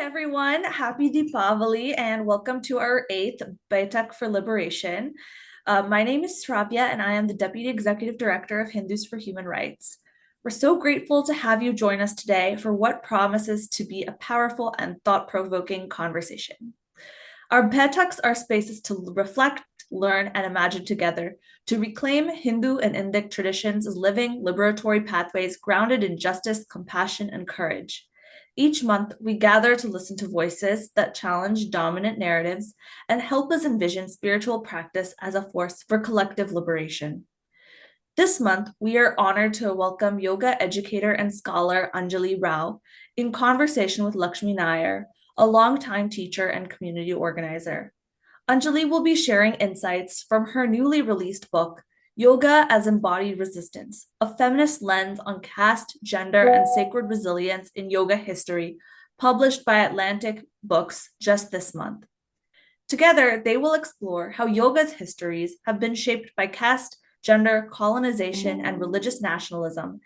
everyone. Happy Deepavali and welcome to our 8th Baithak for Liberation. My name is Sravya and I am the Deputy Executive Director of Hindus for Human Rights. We're so grateful to have you join us today for what promises to be a powerful and thought-provoking conversation. Our Baithaks are spaces to reflect, learn, and imagine together, to reclaim Hindu and Indic traditions as living, liberatory pathways grounded in justice, compassion, and courage. Each month, we gather to listen to voices that challenge dominant narratives and help us envision spiritual practice as a force for collective liberation. This month, we are honored to welcome yoga educator and scholar Anjali Rao in conversation with Lakshmi Nair, a longtime teacher and community organizer. Anjali will be sharing insights from her newly released book, Yoga as Embodied Resistance, a feminist lens on caste, gender, and sacred resilience in yoga history, published by Atlantic Books just this month. Together, they will explore how yoga's histories have been shaped by caste, gender, colonization, and religious nationalism,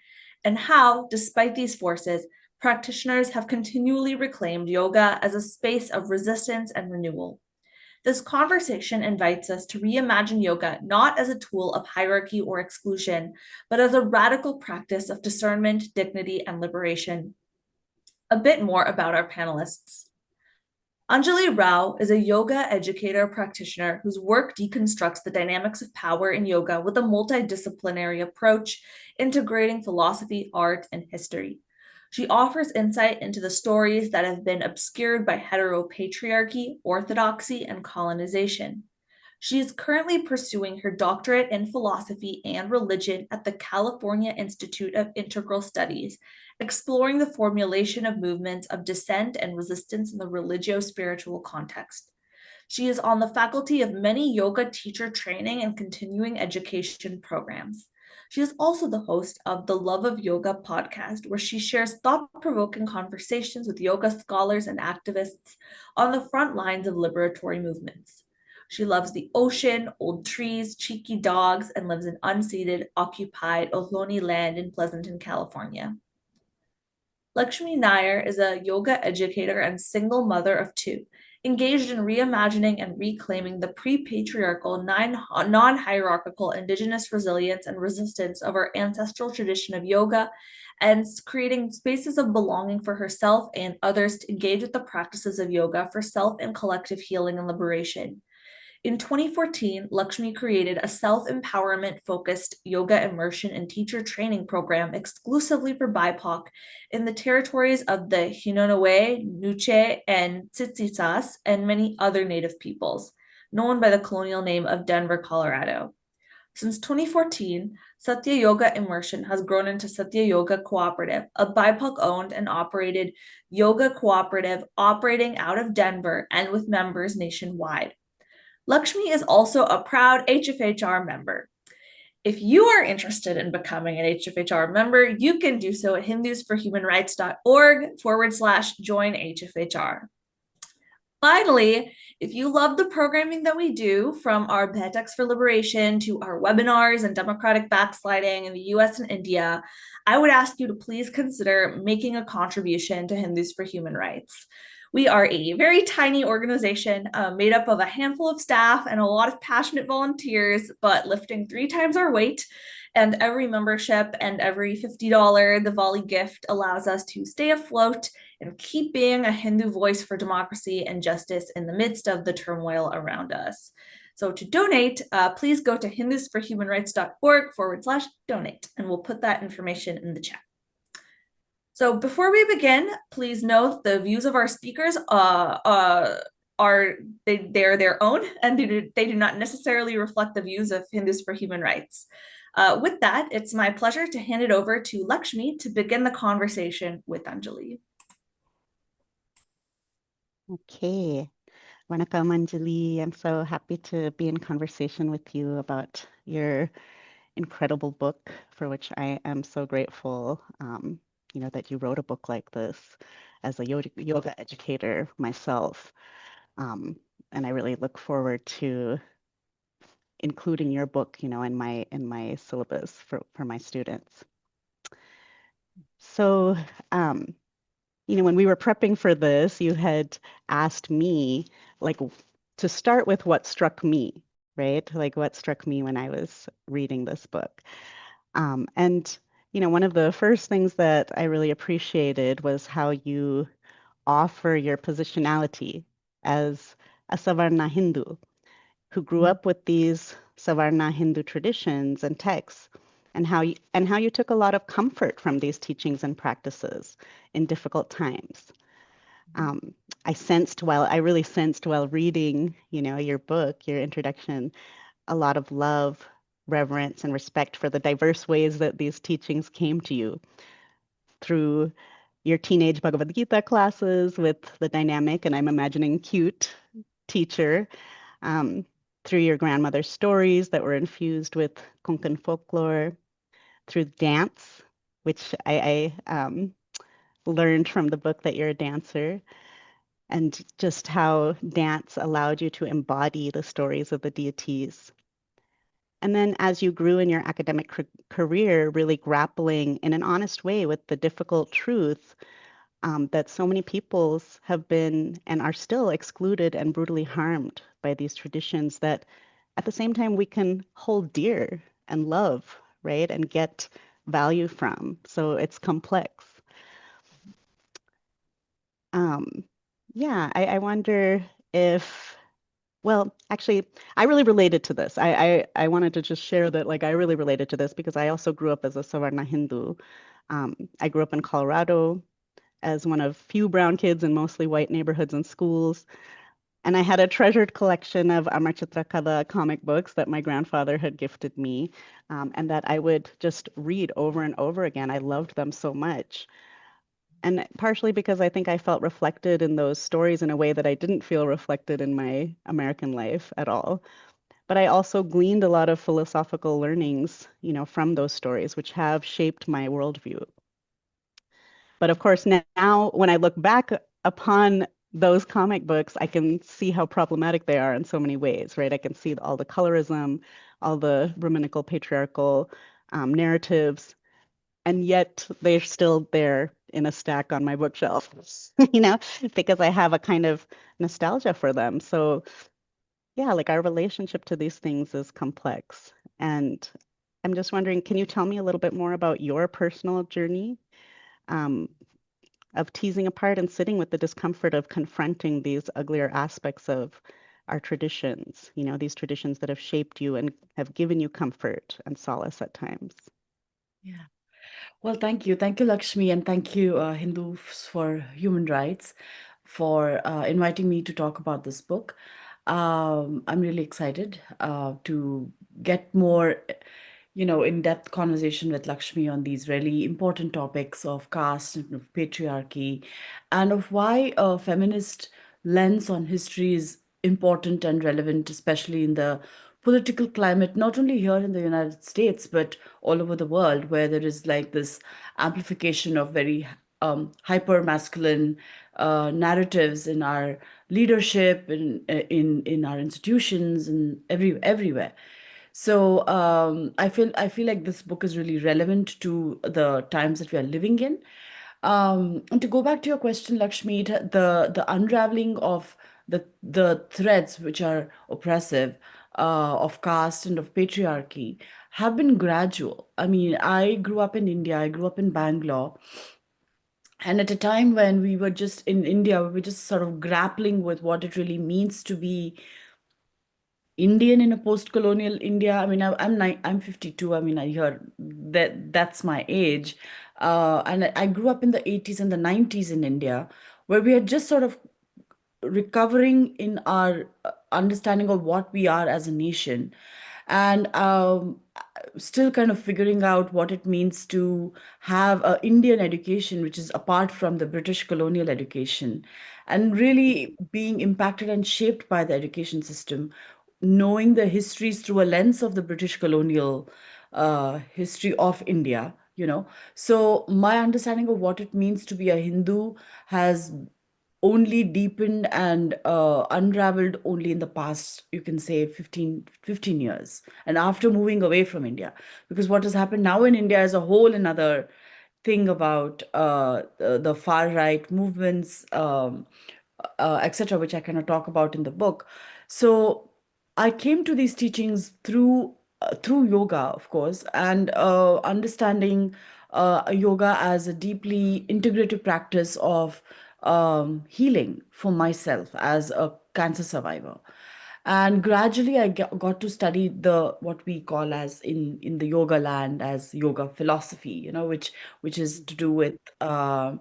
and how, despite these forces, practitioners have continually reclaimed yoga as a space of resistance and renewal. This conversation invites us to reimagine yoga not as a tool of hierarchy or exclusion, but as a radical practice of discernment, dignity, and liberation. A bit more about our panelists. Anjali Rao is a yoga educator practitioner whose work deconstructs the dynamics of power in yoga with a multidisciplinary approach, integrating philosophy, art, and history. She offers insight into the stories that have been obscured by heteropatriarchy, orthodoxy, and colonization. She is currently pursuing her doctorate in philosophy and religion at the California Institute of Integral Studies, exploring the formulation of movements of dissent and resistance in the religio-spiritual context. She is on the faculty of many yoga teacher training and continuing education programs. She is also the host of the Love of Yoga podcast, where she shares thought-provoking conversations with yoga scholars and activists on the front lines of liberatory movements. She loves the ocean, old trees, cheeky dogs, and lives in unceded, occupied Ohlone land in Pleasanton, California. Lakshmi Nair is a yoga educator and single mother of two, engaged in reimagining and reclaiming the pre-patriarchal, non-hierarchical indigenous resilience and resistance of our ancestral tradition of yoga, and creating spaces of belonging for herself and others to engage with the practices of yoga for self and collective healing and liberation. In 2014, Lakshmi created a self-empowerment focused yoga immersion and teacher training program exclusively for BIPOC in the territories of the Hinonoowe, Nuche, and Tsitsitsas, and many other Native peoples, known by the colonial name of Denver, Colorado. Since 2014, Satya Yoga Immersion has grown into Satya Yoga Cooperative, a BIPOC-owned and operated yoga cooperative operating out of Denver and with members nationwide. Lakshmi is also a proud HfHR member. If you are interested in becoming an HfHR member, you can do so at hindusforhumanrights.org/join HfHR. Finally, if you love the programming that we do, from our Baithaks for Liberation to our webinars and democratic backsliding in the US and India, I would ask you to please consider making a contribution to Hindus for Human Rights. We are a very tiny organization made up of a handful of staff and a lot of passionate volunteers, but lifting 3 times our weight. And every membership and every $50 Diwali gift allows us to stay afloat and keep being a Hindu voice for democracy and justice in the midst of the turmoil around us. So to donate, please go to hindusforhumanrights.org/donate, and we'll put that information in the chat. So before we begin, please note the views of our speakers they're their own, and they do not necessarily reflect the views of Hindus for Human Rights. With that, it's my pleasure to hand it over to Lakshmi to begin the conversation with Anjali. Okay. Vanakkam, Anjali. I'm so happy to be in conversation with you about your incredible book, for which I am so grateful, that you wrote a book like this as a yoga educator myself. And I really look forward to including your book, in my syllabus for my students. So when we were prepping for this, you had asked me, like, to start with what struck me, right? Like, what struck me when I was reading this book. And, one of the first things that I really appreciated was how you offer your positionality as a Savarna Hindu who grew up with these Savarna Hindu traditions and texts, and how you took a lot of comfort from these teachings and practices in difficult times. Um, I really sensed while reading, your book, your introduction, a lot of love, reverence, and respect for the diverse ways that these teachings came to you through your teenage Bhagavad Gita classes with the dynamic, and I'm imagining cute teacher, um, through your grandmother's stories that were infused with Konkan folklore, through dance, which I learned from the book that you're a dancer, and just how dance allowed you to embody the stories of the deities. And then as you grew in your academic career, really grappling in an honest way with the difficult truth that so many peoples have been and are still excluded and brutally harmed by these traditions that at the same time we can hold dear and love, right? And get value from. So it's complex. Um, yeah, I wonder if, well, actually, I really related to this. I wanted to just share that, like, I really related to this because I also grew up as a Savarna Hindu. I grew up in Colorado as one of few brown kids in mostly white neighborhoods and schools. And I had a treasured collection of Amar Chitrakala comic books that my grandfather had gifted me, and that I would just read over and over again. I loved them so much. And partially because I think I felt reflected in those stories in a way that I didn't feel reflected in my American life at all. But I also gleaned a lot of philosophical learnings, from those stories, which have shaped my worldview. But of course, now when I look back upon those comic books, I can see how problematic they are in so many ways, right? I can see all the colorism, all the Brahminical patriarchal narratives, and yet they're still there in a stack on my bookshelf, because I have a kind of nostalgia for them. So yeah, like our relationship to these things is complex. And I'm just wondering, can you tell me a little bit more about your personal journey? Um, of teasing apart and sitting with the discomfort of confronting these uglier aspects of our traditions, these traditions that have shaped you and have given you comfort and solace at times. Yeah. Well, thank you. Thank you, Lakshmi, and thank you, Hindus for Human Rights, for inviting me to talk about this book. I'm really excited to get more, in-depth conversation with Lakshmi on these really important topics of caste and of patriarchy, and of why a feminist lens on history is important and relevant, especially in the political climate, not only here in the United States, but all over the world, where there is like this amplification of very hyper masculine narratives in our leadership, in our institutions, and everywhere. So I feel like this book is really relevant to the times that we are living in. And to go back to your question, Lakshmi, the unraveling of the threads which are oppressive, of caste and of patriarchy, have been gradual. I mean, I grew up in India. I grew up in Bangalore, and at a time when we were just in India, we were just sort of grappling with what it really means to be Indian in a post-colonial India. I mean, I'm 52. I mean, I hear that's my age, and I grew up in the 80s and the 90s in India, where we are just sort of recovering in our understanding of what we are as a nation, and still kind of figuring out what it means to have a Indian education, which is apart from the British colonial education, and really being impacted and shaped by the education system, knowing the histories through a lens of the British colonial history of India. So my understanding of what it means to be a Hindu has only deepened and unraveled only in the past, you can say, 15 years, and after moving away from India, because what has happened now in India is a whole another thing about the far right movements, etc., which I kind of talk about in the book. So I came to these teachings through yoga, of course, and understanding yoga as a deeply integrative practice of healing for myself as a cancer survivor. And gradually I got to study the what we call as in the yoga land as yoga philosophy, which is to do with uh,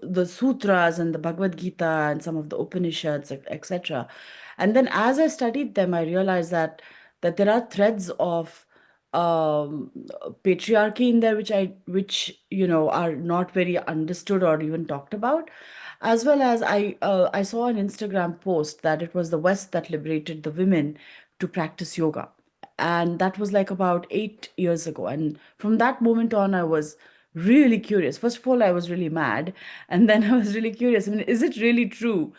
the sutras and the Bhagavad Gita and some of the Upanishads, etc. And then as I studied them, I realized that there are threads of um, patriarchy in there, which are not very understood or even talked about, as well as I saw an Instagram post that it was the West that liberated the women to practice yoga. And that was like about 8 years ago. And from that moment on, I was really curious. First of all, I was really mad. And then I was really curious. I mean, is it really true?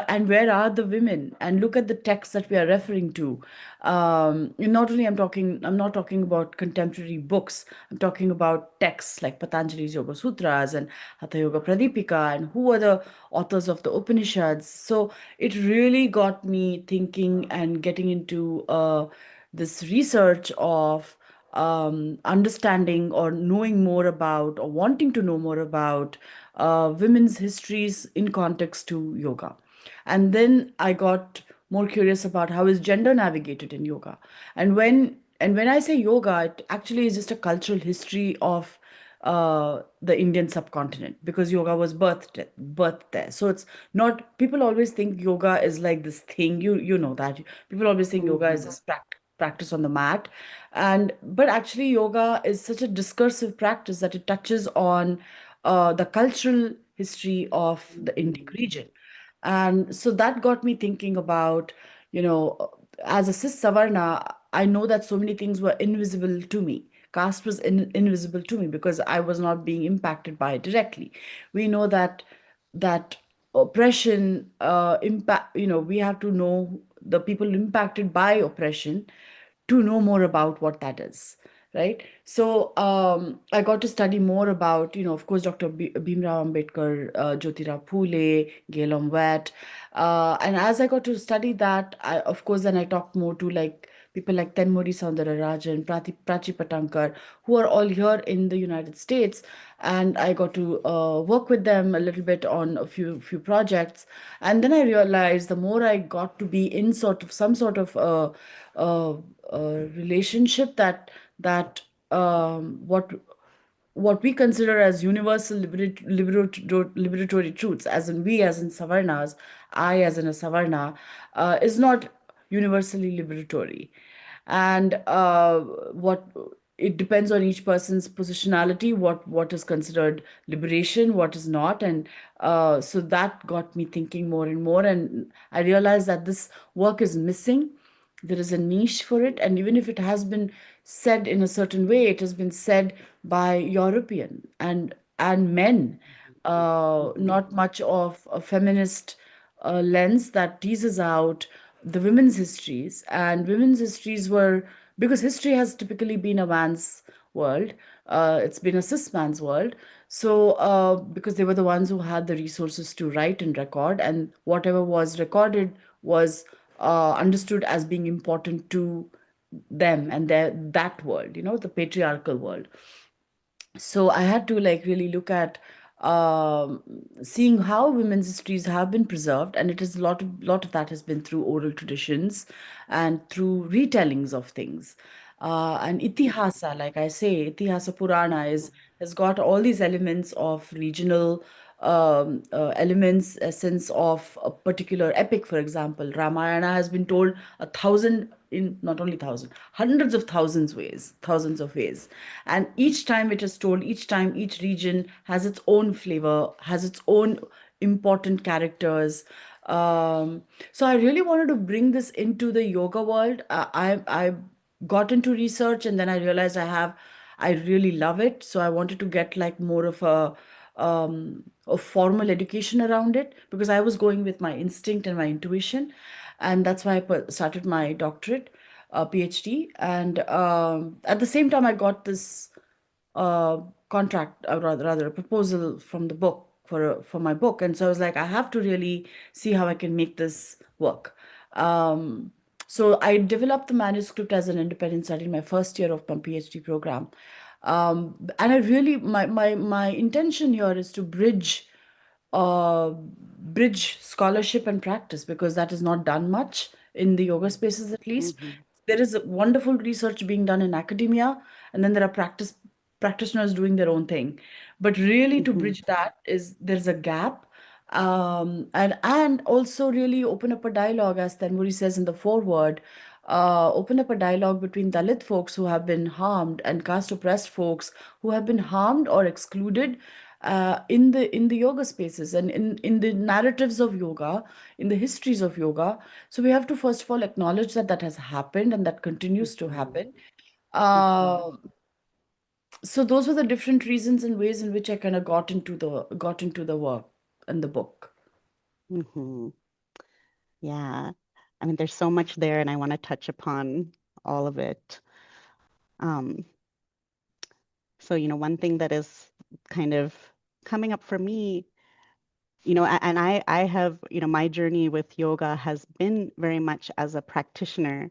And where are the women? And look at the texts that we are referring to. Not only I'm not talking about contemporary books. I'm talking about texts like Patanjali's Yoga Sutras and Hatha Yoga Pradipika and who are the authors of the Upanishads. So it really got me thinking and getting into this research of understanding or knowing more about or wanting to know more about women's histories in context to yoga. And then I got more curious about how is gender navigated in yoga. And when I say yoga, it actually is just a cultural history of the Indian subcontinent, because yoga was birthed there. So it's not, people always think yoga is like this thing. You know that. People always think yoga is this practice on the mat. But actually yoga is such a discursive practice that it touches on the cultural history of the Indic region. And so that got me thinking about, as a cis Savarna, I know that so many things were invisible to me. Caste was invisible to me because I was not being impacted by it directly. We know that oppression impact. We have to know the people impacted by oppression to know more about what that is, right? So I got to study more about, of course, Dr. Bhimrao Ambedkar, Jyotirao Phule, Gayalom Watt. And as I got to study that, of course, then I talked more to like people like Tenmuri Soundararajan, Prachi Patankar, who are all here in the United States. And I got to work with them a little bit on a few projects. And then I realized the more I got to be in some sort of uh, relationship, that what we consider as universal liberatory truths, as in we as in Savarnas, I as in a Savarna, is not universally liberatory. And what it depends on each person's positionality, what is considered liberation, what is not. And so that got me thinking more and more, and I realized that this work is missing. There is a niche for it, and even if it has been said in a certain way, it has been said by European and men, not much of a feminist lens that teases out the women's histories. And women's histories were, because history has typically been a man's world, it's been a cis man's world. So because they were the ones who had the resources to write and record, and whatever was recorded was understood as being important to them and that world, the patriarchal world. So I had to like really look at um, seeing how women's histories have been preserved, and it is a lot of that has been through oral traditions and through retellings of things. And itihasa, like I say, itihasa Purana has got all these elements of regional elements, essence of a particular epic. For example, Ramayana has been told a thousand, in not only thousand, hundreds of thousands of ways. And each time it is told, each time each region has its own flavor, has its own important characters. So I really wanted to bring this into the yoga world. I got into research, and then I realized I really love it. So I wanted to get like more of formal education around it, because I was going with my instinct and my intuition, and that's why I started my doctorate. PhD, and at the same time, I got this uh, contract, rather a proposal from the book for my book, and so I was like, I have to really see how I can make this work. Um, so I developed the manuscript as an independent study in my first year of my PhD program, and I really my intention here is to bridge scholarship and practice, because that is not done much in the yoga spaces, at least. Mhm. There is wonderful research being done in academia, and then there are practitioners doing their own thing. But really, to Mhm. bridge that, is there's a gap, and also really open up a dialogue, as Tanmuri says in the foreword. Open up a dialogue between Dalit folks who have been harmed and caste oppressed folks who have been harmed or excluded in the yoga spaces, and in the narratives of yoga, in the histories of yoga. So we have to first of all acknowledge that that has happened and that continues to Mhm. happen. Mhm. Uh, so those were the different reasons and ways in which I kind of got into the work and the book. Mhm. Yeah. I mean, there's so much there, and I want to touch upon all of it. Um, so, one thing that is kind of coming up for me, and I have, my journey with yoga has been very much as a practitioner.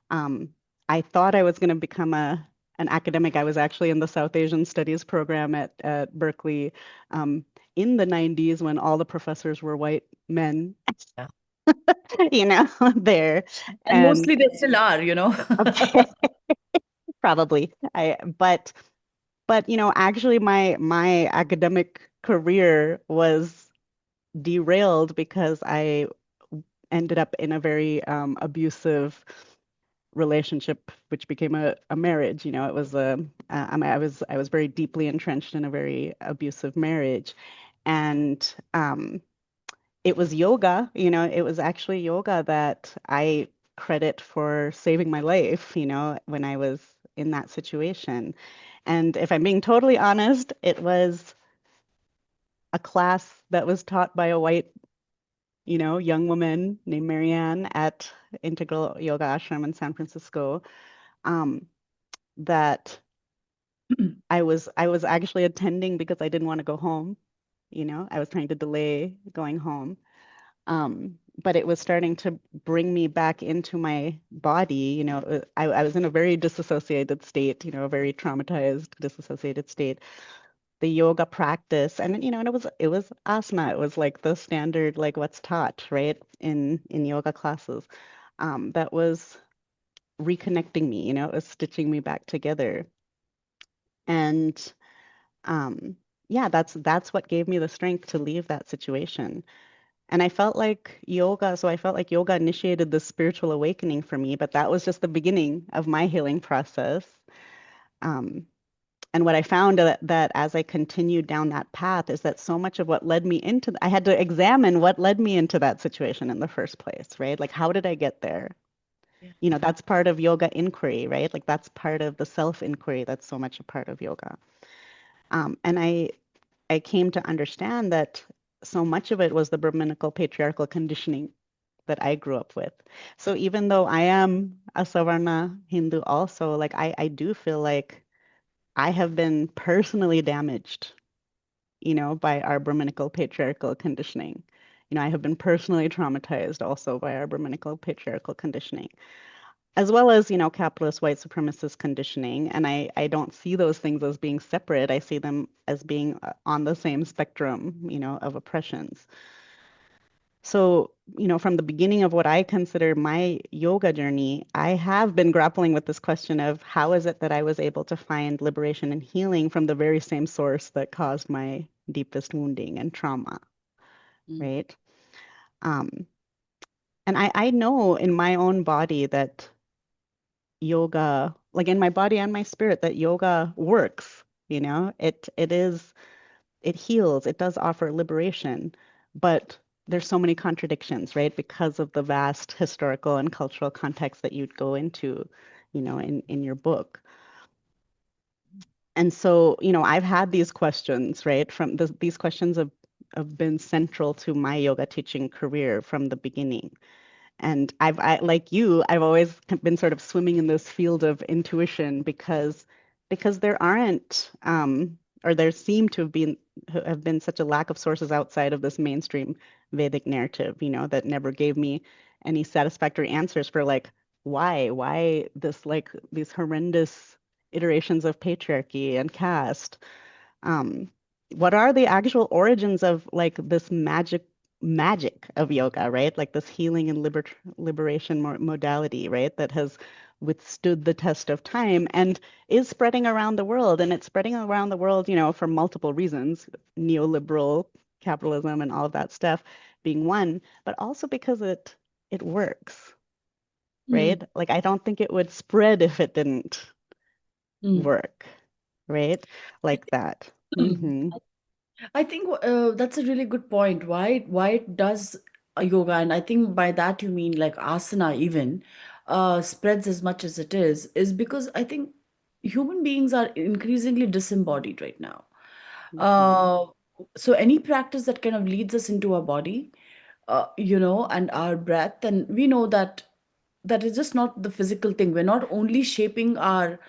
Um, I thought I was going to become an academic. I was actually in the South Asian Studies program at Berkeley in the 90s when all the professors were white men, Yeah. there. And And mostly they still are. okay, probably. But actually my academic career was derailed because I ended up in a very abusive relationship, which became a marriage. It was I was very deeply entrenched in a very abusive marriage, and it was yoga. It was actually yoga that I credit for saving my life. When I was in that situation, and if I'm being totally honest, it was a class that was taught by a white, young woman named Marianne at Integral Yoga Ashram in San Francisco. Um, that I was actually attending because I didn't want to go home. I was trying to delay going home. But it was starting to bring me back into my body. I was in a very disassociated state, a very traumatized, disassociated state. The yoga practice, and it was asana. It was like the standard, like what's taught, right, in yoga classes. That was reconnecting me. It was stitching me back together. And um, yeah, that's what gave me the strength to leave that situation. And I felt like yoga initiated this spiritual awakening for me, but that was just the beginning of my healing process. Um, and what I found that as I continued down that path is that so much of what led me into, I had to examine what led me into that situation in the first place, right? Like, how did I get there? Yeah. That's part of yoga inquiry, right? Like, that's part of the self inquiry that's so much a part of yoga. And I came to understand that so much of it was the Brahminical patriarchal conditioning that I grew up with. So even though I am a Savarna Hindu also, like I do feel like I have been personally damaged, by our Brahminical patriarchal conditioning. I have been personally traumatized also by our Brahminical patriarchal conditioning, as well as, capitalist white supremacist conditioning. And I don't see those things as being separate. I see them as being on the same spectrum, of oppressions. So, from the beginning of what I consider my yoga journey, I have been grappling with this question of how is it that I was able to find liberation and healing from the very same source that caused my deepest wounding and trauma, Mm. right? Um, and I know in my own body that yoga, like in my body and my spirit, that yoga works, it heals, it does offer liberation, but there's so many contradictions, right? Because of the vast historical and cultural context that you'd go into, in your book. And so, I've had these questions, right? These questions have been central to my yoga teaching career from the beginning. And like you, I've always been sort of swimming in this field of intuition because there aren't or there seem to have been such a lack of sources outside of this mainstream Vedic narrative, that never gave me any satisfactory answers for like why this like these horrendous iterations of patriarchy and caste. um, what are the actual origins of like this magic of yoga, right? Like this healing and liberation modality, right? That has withstood the test of time and is spreading around the world. And it's spreading around the world, for multiple reasons, neoliberal capitalism and all of that stuff being one, but also because it works, Mm, right? Like I don't think it would spread if it didn't mm. work, right? Like that. Mm-hmm. I think that's a really good point. Why it does yoga, and I think by that you mean like asana even, spreads as much as it is because I think human beings are increasingly disembodied right now. Mm-hmm. Uh, so any practice that kind of leads us into our body, and our breath, and we know that that is just not the physical thing. We're not only shaping our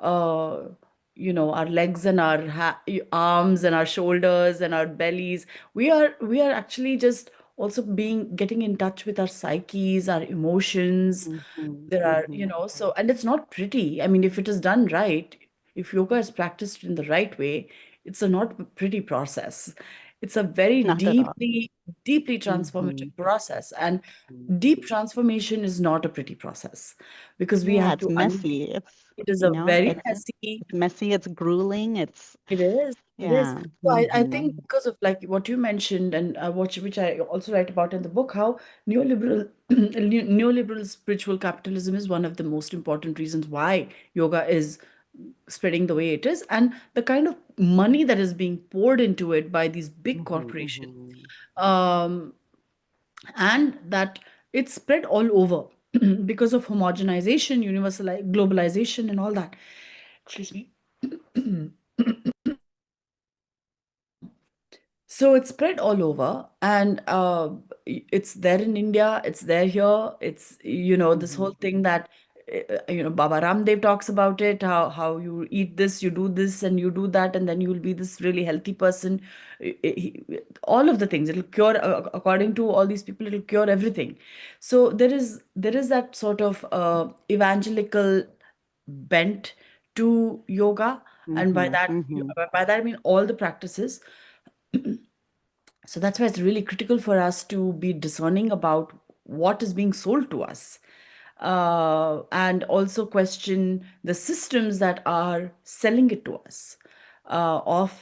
uh, our legs and our arms and our shoulders and our bellies. We are actually just also being getting in touch with our psyches, our emotions. Mm-hmm. There are, Mm-hmm. so, and it's not pretty. I mean, if it is done right, if yoga is practiced in the right way, it's a not pretty process. It's a very Not at all. deeply Mm-hmm. transformative process. And deep transformation is not a pretty process because we Yeah, have it's to messy. it is a very messy. It's messy, it's grueling, it's It is. It is. yeah. So I Mm-hmm. think because of like what you mentioned and which I also write about in the book, how neoliberal neoliberal spiritual capitalism is one of the most important reasons why yoga is spreading the way it is, and the kind of money that is being poured into it by these big Mm-hmm. corporations, Mm-hmm. um, and that it's spread all over because of homogenization, universal globalization, and all that. Excuse me. So it's spread all over, and it's there in India, it's there here. It's, this Mm-hmm. whole thing that, Baba Ramdev talks about it, how you eat this, you do this, and you do that, and then you will be this really healthy person. All of the things, it'll cure, according to all these people, it'll cure everything. So there is that sort of evangelical bent to yoga, and by Mm-hmm. that Mm-hmm. by that I mean all the practices. So that's why it's really critical for us to be discerning about what is being sold to us, and also question the systems that are selling it to us, of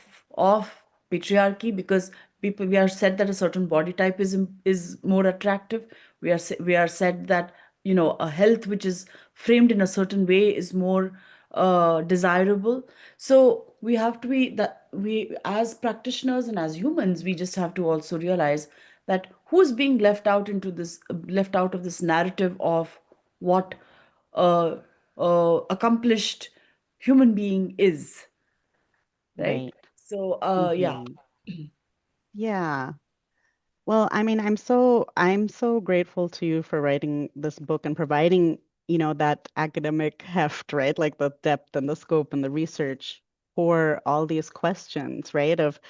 patriarchy, because we are said that a certain body type is more attractive. We are said that, a health which is framed in a certain way is more desirable. So we have to be that we, as practitioners and as humans, we just have to also realize that who's being left out of this narrative of what a, accomplished human being is, right? Right. So yeah. Mm-hmm. Yeah. Well, I mean, I'm so grateful to you for writing this book and providing, that academic heft, right? Like the depth and the scope and the research for all these questions, right? Of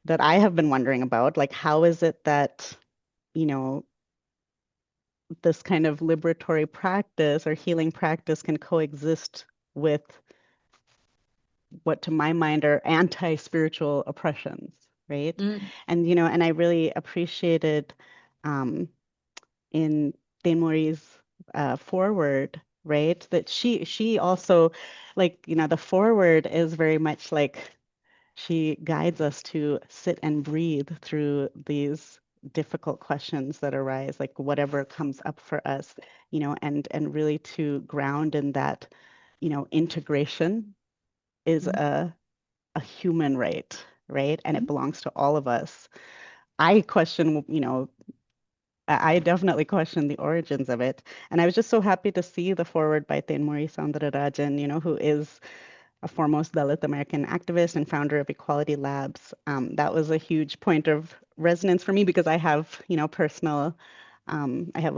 that I have been wondering about, like how is it that, you know, this kind of liberatory practice or healing practice can coexist with what to my mind are anti-spiritual oppressions, right? Mm, And I really appreciated um, in Maurie's forward, right? That she also, like, the forward is very much like she guides us to sit and breathe through these difficult questions that arise, like whatever comes up for us, and really to ground in that, integration is mm, a human right, right? And it belongs to all of us. I question, I definitely question the origins of it. And I was just so happy to see the forward by Thenmuri Soundararajan, who is a foremost Dalit American activist and founder of Equality Labs. That was a huge point of resonance for me because I have, personal I have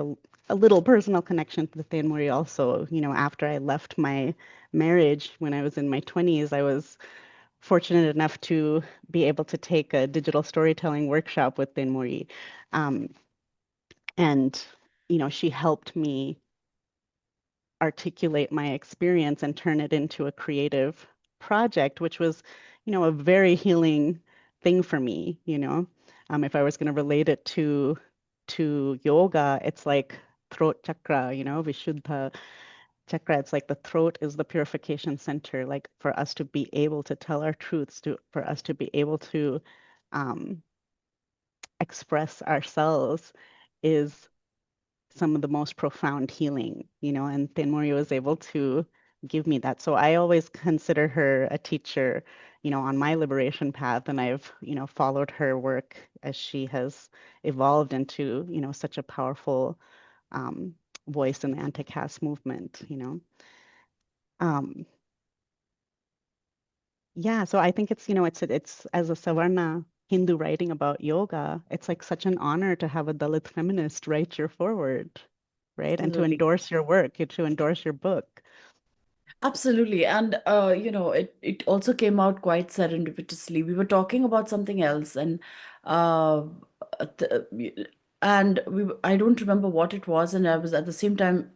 a little personal connection to the Tenmuri also. After I left my marriage when I was in my 20s, I was fortunate enough to be able to take a digital storytelling workshop with Tenmuri. Um, and, she helped me articulate my experience and turn it into a creative project, which was, a very healing thing for me. If I was going to relate it to yoga, it's like throat chakra, Vishuddha chakra. It's like the throat is the purification center, like for us to be able to tell our truths, for us to be able to um, express ourselves is some of the most profound healing, and Tenmuri was able to give me that. So I always consider her a teacher, on my liberation path, and I've followed her work as she has evolved into such a powerful um, voice in the anti-caste movement. Um, yeah, so I think it's as a Savarna Hindu writing about yoga, it's like such an honor to have a Dalit feminist write your foreword, right? And to Absolutely. endorse your work, to endorse your book. Absolutely. And it also came out quite serendipitously. We were talking about something else, and uh th- I don't remember what it was, and I was at the same time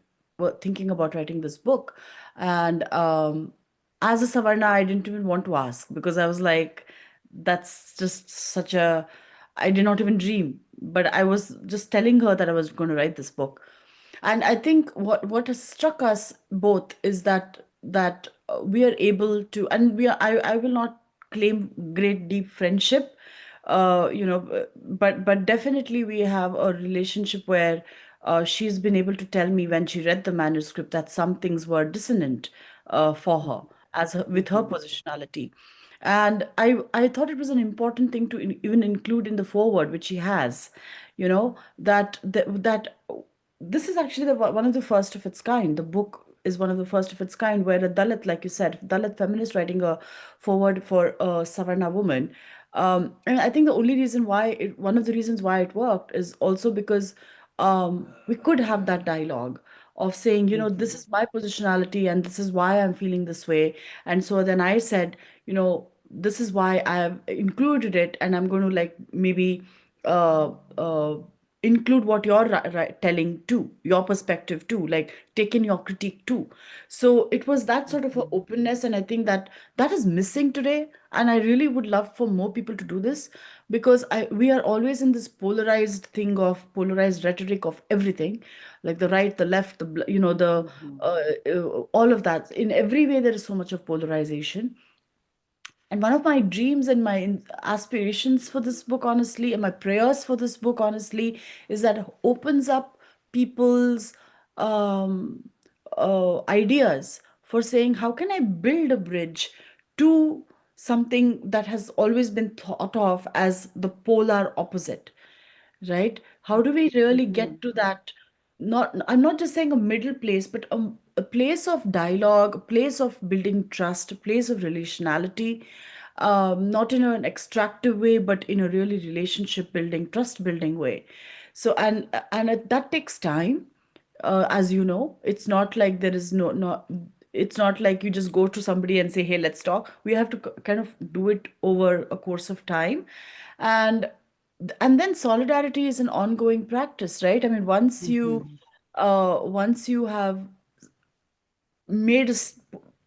thinking about writing this book. And as a Savarna, I didn't even want to ask, because I was like, that's just such a, I did not even dream. But I was just telling her that I was going to write this book. And I think what has struck us both is that we are able to, and I will not claim great deep friendship, but definitely we have a relationship where she's been able to tell me when she read the manuscript that some things were dissonant for her, with her Mm-hmm. positionality. And I thought it was an important thing to even include in the foreword, which she has, that this is actually one of the first of its kind. The book is one of the first of its kind, where a Dalit, like you said, Dalit feminist writing a forward for a Savarna woman. And I think the only reason why one of the reasons why it worked is also because we could have that dialogue of saying, this Mm-hmm. is my positionality and this is why I'm feeling this way. And so then I said, this is why I've included it, and I'm going to, like, maybe uh, uh, include what you're telling too, your perspective too, like take in your critique too. So it was that sort of a Mm-hmm. openness, and I think that is missing today. And I really would love for more people to do this, because we are always in this polarized rhetoric of everything, like the right, the left, the Mm-hmm. all of that. In every way, there is so much of polarization. And one of my dreams and my aspirations for this book, honestly, and my prayers for this book, honestly, is that it opens up people's um, ideas for saying, how can I build a bridge to something that has always been thought of as the polar opposite, right? How do we really Mm-hmm. get to that? I'm not just saying a middle place, but a place of dialogue, a place of building trust, a place of relationality, not in an extractive way, but in a really relationship building, trust building way. So, that takes time. As you know, it's not like there is it's not like you just go to somebody and say, hey, let's talk. We have to kind of do it over a course of time. and and then solidarity is an ongoing practice, right? I mean, Mm-hmm. once you have made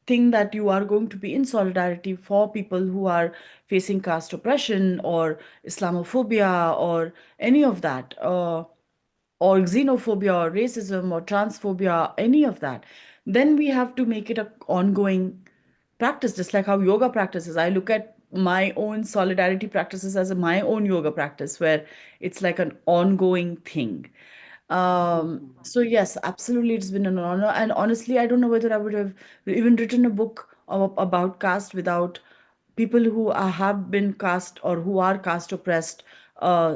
think that you are going to be in solidarity for people who are facing caste oppression or Islamophobia or any of that, or xenophobia or racism or transphobia, any of that, then we have to make it a ongoing practice, just like how yoga practices. I look at my own solidarity practices as my own yoga practice, where it's like an ongoing thing. Mm-hmm. So yes, absolutely, it's been an honor. And honestly, I don't know whether I would have even written a book about caste without people who have been caste or who are caste oppressed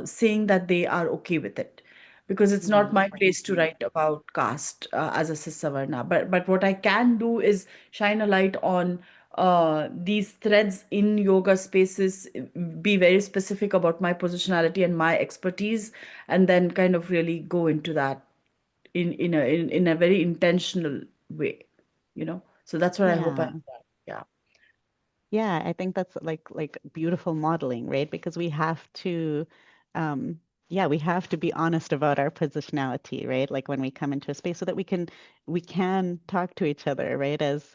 saying that they are okay with it. Because it's not Right. my place to write about caste as a cis Savarna. But what I can do is shine a light on these threads in yoga spaces, be very specific about my positionality and my expertise, and then kind of really go into that in a very intentional way, you know. So that's what I hope I Yeah. have done. Yeah. Yeah, I think that's like beautiful modeling, right? Because we have to, yeah, we have to be honest about our positionality, right? Like when we come into a space so that we can talk to each other, right? As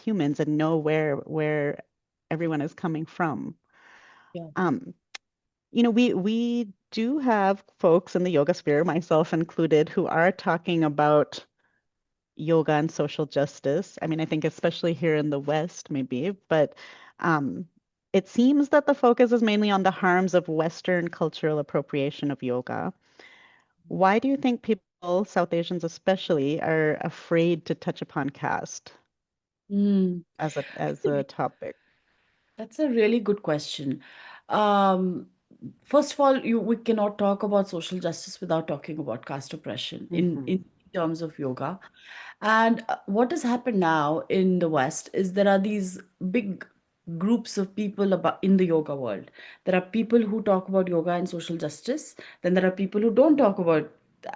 humans and know where everyone is coming from. Yeah. Um, we do have folks in the yoga sphere, myself included, who are talking about yoga and social justice. I mean, I think especially here in the West, maybe, but um, it seems that the focus is mainly on the harms of Western cultural appropriation of yoga. Why do you think people, South Asians especially, are afraid to touch upon caste Mm. as a topic? That's a really good question. Um, First of all, we cannot talk about social justice without talking about caste oppression in Mm-hmm. terms of yoga. And what has happened now in the West is there are these big groups of people about in the yoga world. There are people who talk about yoga and social justice. Then there are people who don't talk about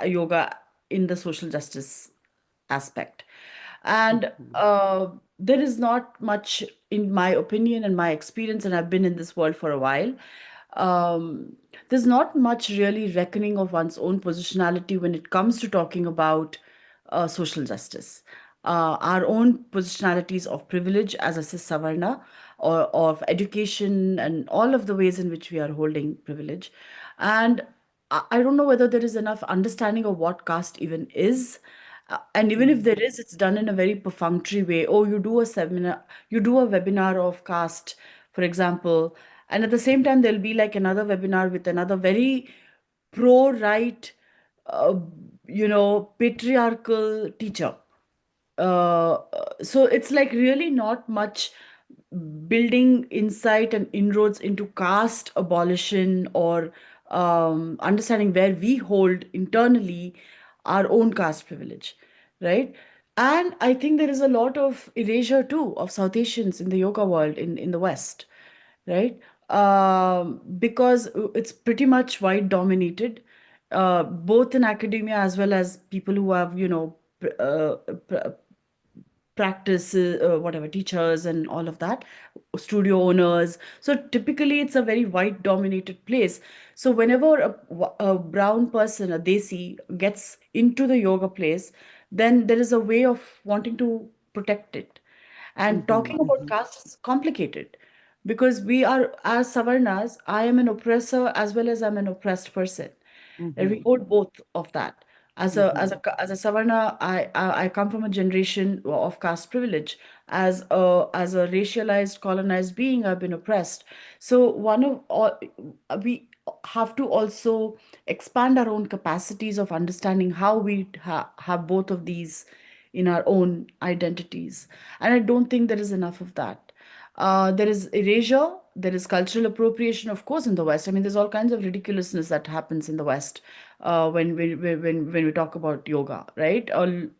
yoga in the social justice aspect. And Mm-hmm. there is not much, in my opinion and my experience, and I've been in this world for a while. Um, there's not much really reckoning of one's own positionality when it comes to talking about social justice. Our own positionalities of privilege as a cis Savarna, or of education, and all of the ways in which we are holding privilege. And I don't know whether there is enough understanding of what caste even is. And even if there is, it's done in a very perfunctory way. Oh, you do a seminar, you do a webinar of caste, for example, and at the same time, there'll be like another webinar with another very pro-right, uh, patriarchal teacher. So it's like really not much building insight and inroads into caste abolition, or understanding where we hold internally our own caste privilege, right? And I think there is a lot of erasure too of South Asians in the yoga world in the West, right? Because it's pretty much white dominated, both in academia as well as people who have, practice, whatever, teachers and all of that, studio owners. So typically it's a very white dominated place. So whenever a brown person, a desi, gets into the yoga place, then there is a way of wanting to protect it. And Mm-hmm. talking about caste is complicated because we are, as Savarnas, I am an oppressor as well as I'm an oppressed person. And we Mm-hmm. hold both of that. Mm-hmm. As a Savarna, I come from a generation of caste privilege. As a racialized, colonized being, I've been oppressed. So one of all, we have to also expand our own capacities of understanding how we have both of these in our own identities. And I don't think there is enough of that. There is erasure, there is cultural appropriation, of course, in the West. I mean, there's all kinds of ridiculousness that happens in the West when we talk about yoga, right?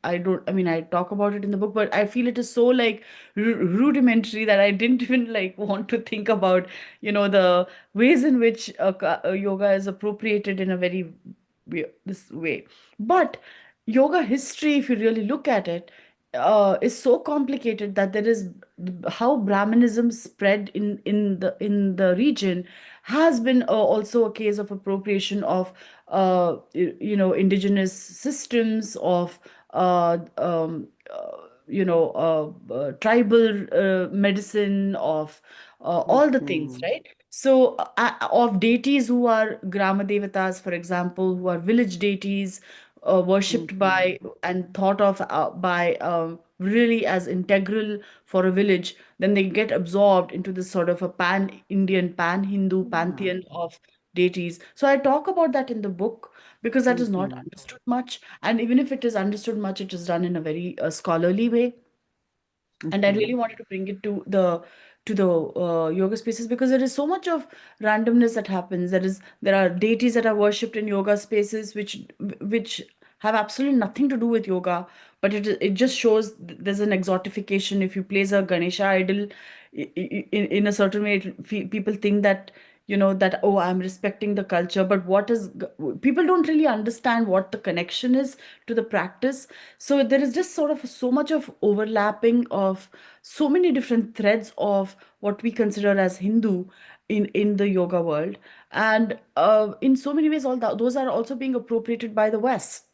I don't, I mean, I talk about it in the book, but I feel it is so like rudimentary that I didn't even like want to think about, the ways in which yoga is appropriated in a very this way. But yoga history, if you really look at it, is so complicated that there is how Brahminism spread in the region has been also a case of appropriation of indigenous systems of tribal medicine of all the things, Mm-hmm. right? So of deities who are grama devatas, for example, who are village deities, worshipped Mm-hmm. by and thought of by really as integral for a village, then they get absorbed into this sort of a pan-Indian, pan-Hindu Yeah. pantheon of deities. So I talk about that in the book because that is not Mm-hmm. understood much. And even if it is understood much, it is done in a very scholarly way. And I Mm-hmm. really wanted to bring it to the yoga spaces because there is so much of randomness that happens. There are deities that are worshipped in yoga spaces which have absolutely nothing to do with yoga, but it just shows there's an exotification. If you place a Ganesha idol in a certain way, people think that, that, oh, I'm respecting the culture, but people don't really understand what the connection is to the practice. So there is just sort of so much of overlapping of so many different threads of what we consider as Hindu in the yoga world, and in so many ways, those are also being appropriated by the West.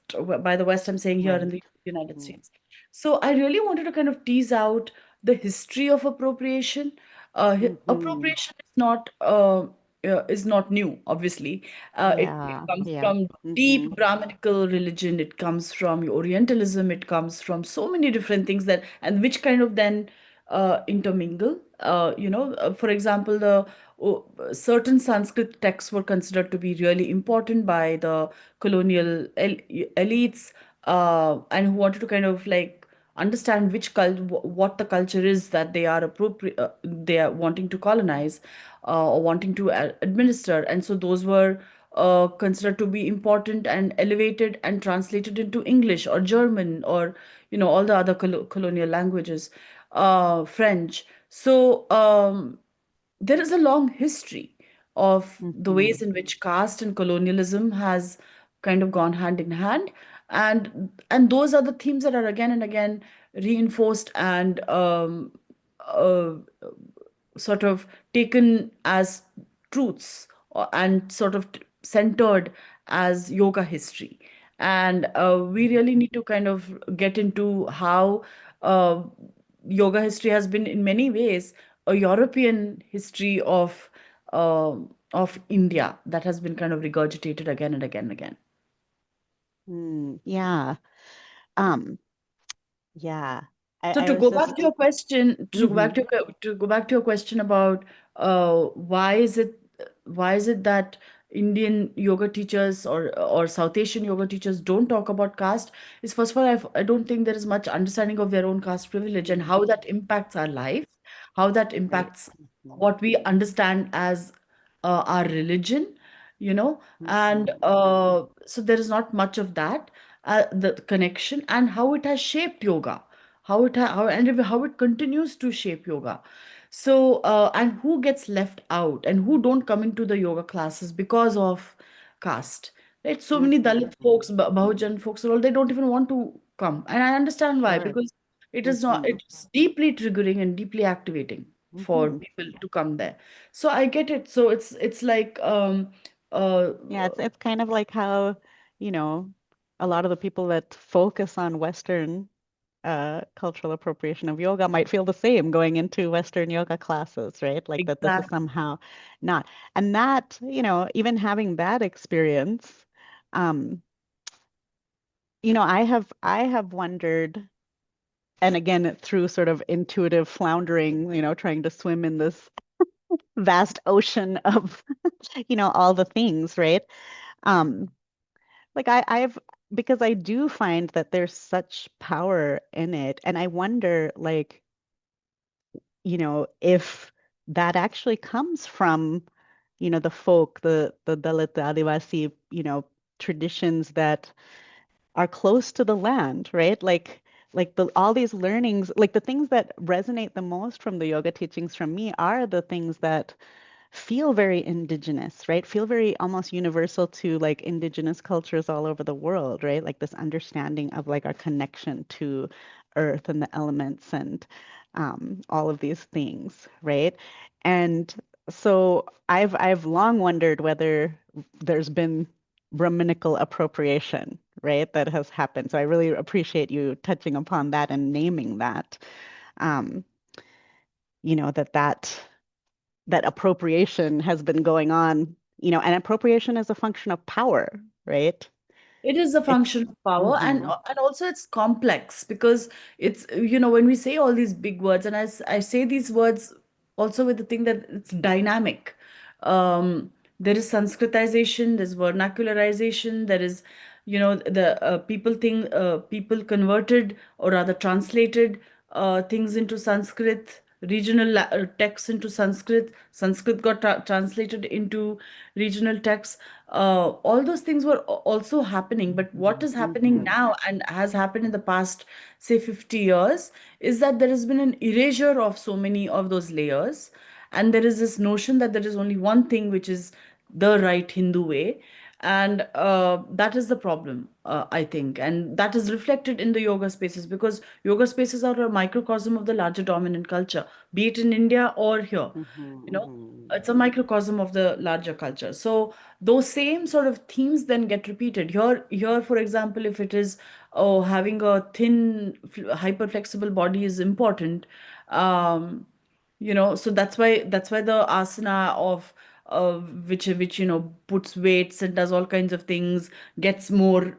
By the West, I'm saying here in Right. the United Mm, States. So I really wanted to kind of tease out the history of appropriation. mm-hmm. Appropriation is not new, obviously. It Yeah. comes Yeah. from deep Mm-hmm. Brahminical religion. It comes from Orientalism. It comes from so many different things that, and which kind of then intermingle. For example, certain Sanskrit texts were considered to be really important by the colonial elites, and who wanted to kind of like understand what the culture is that they are wanting to colonize, or wanting to administer. And so those were considered to be important and elevated and translated into English or German, or all the other colonial languages, French. So there is a long history of the Mm-hmm. ways in which caste and colonialism has kind of gone hand in hand, and those are the themes that are again and again reinforced and uh, sort of taken as truths, and sort of centered as yoga history. And we really need to kind of get into how uh, yoga history has been in many ways a European history of India that has been kind of regurgitated again and again and again. Mm, yeah. Um, yeah. So I to was go back just to your question, mm-hmm. to go back to your question about why is it that Indian yoga teachers or South Asian yoga teachers don't talk about caste, is first of all, I don't think there is much understanding of their own caste privilege and how that impacts our life, how that Right. impacts Mm-hmm. what we understand as our religion, and Mm-hmm. so there is not much of that, the connection, and how it has shaped yoga, how it continues to shape yoga. So and who gets left out and who don't come into the yoga classes because of caste, right? So many Dalit Mm-hmm. folks, Bahujan folks, and all, they don't even want to come, and I understand why, Sure. because Mm-hmm. it's deeply triggering and deeply activating for Mm-hmm. people to come there. So I get it. So it's like uh Yeah, it's kind of like how, you know, a lot of the people that focus on Western cultural appropriation of yoga might feel the same going into Western yoga classes, right? Like that this is exactly. somehow not. And that, even having that experience, um, I have wondered, and again, through sort of intuitive floundering, trying to swim in this vast ocean of, all the things, right? Um, like I've because I do find that there's such power in it, and I wonder, like, if that actually comes from, the folk, the Dalit, the Adivasi, traditions that are close to the land, right? Like all these learnings, like the things that resonate the most from the yoga teachings from me are the things that feel very indigenous, right? Feel very almost universal to like indigenous cultures all over the world, right? Like this understanding of like our connection to earth and the elements and all of these things, right? And so I've long wondered whether there's been Brahminical appropriation, right? That has happened. So I really appreciate you touching upon that and naming that. Um, that appropriation has been going on, and appropriation is a function of power, right? It is a It's function of power, and hmm also it's complex, because it's, when we say all these big words, and I say these words also with the thing that it's dynamic. There is Sanskritization, there's vernacularization, there is, the people converted, or rather translated things into Sanskrit, regional texts into Sanskrit. Sanskrit got translated into regional texts. All those things were also happening. But what is happening Mm-hmm. now and has happened in the past, say, 50 years, is that there has been an erasure of so many of those layers. And there is this notion that there is only one thing which is the right Hindu way. And that is the problem, I think. And that is reflected in the yoga spaces, because yoga spaces are a microcosm of the larger dominant culture, be it in India or here. You know, Mm-hmm. it's a microcosm of the larger culture. So those same sort of themes then get repeated. Here, for example, if it is, oh, having a thin, hyper flexible body is important. So that's why the asana of which puts weights and does all kinds of things gets more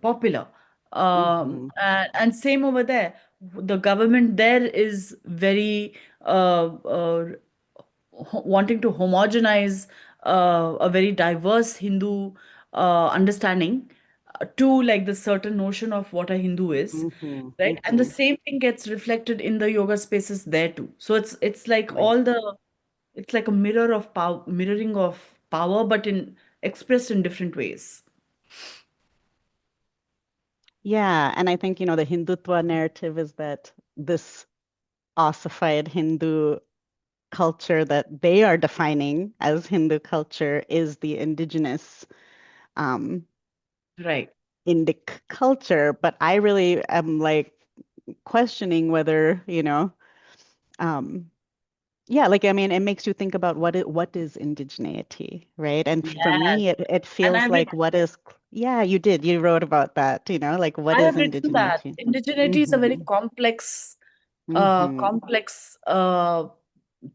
popular. Mm-hmm. And same over there. The government there is very wanting to homogenize a very diverse Hindu understanding to like the certain notion of what a Hindu is, Mm-hmm. right? And the Mm-hmm. same thing gets reflected in the yoga spaces there too. So it's like Right. it's like a mirror of power, mirroring of power, but in expressed in different ways. Yeah, and I think, the Hindutva narrative is that this ossified Hindu culture that they are defining as Hindu culture is the indigenous um, Right. Indic culture. But I really am like questioning whether, um, yeah, like I mean, it makes you think about what is indigeneity, right? And for Yes. me, it And feels like yeah, you wrote about that, like what I is have written that indigeneity? indigeneity is a very Mm-hmm. Mm-hmm. complex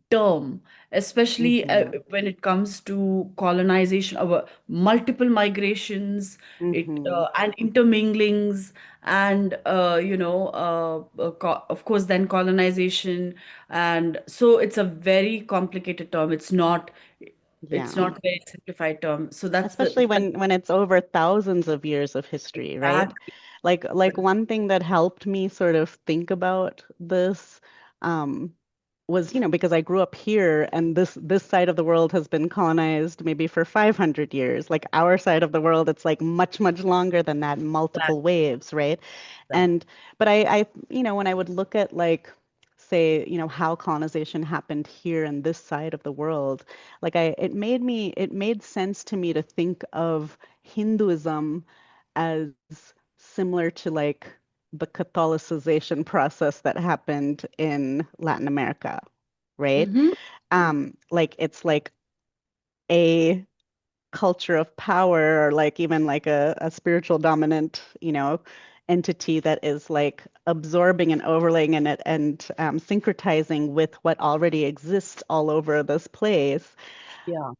term, especially Mm-hmm. when it comes to colonization, our multiple migrations, Mm-hmm. and interminglings, and of course, then colonization, and so it's a very complicated term. It's Yeah. not a very simplified term. So Especially that's when it's over thousands of years of history, right? exactly. Like one thing that helped me sort of think about this um was, because I grew up here and this side of the world has been colonized maybe for 500 years. Like our side of the world, it's like much, much longer than that, multiple waves, right? Exactly. And but when I would look at like say, how colonization happened here in this side of the world, like it made sense to me to think of Hinduism as similar to like the Catholicization process that happened in Latin America, right? Hmm. Like it's like a culture of power or like even like a spiritual dominant, entity that is like absorbing and overlaying in it and syncretizing with what already exists all over this place, Yeah.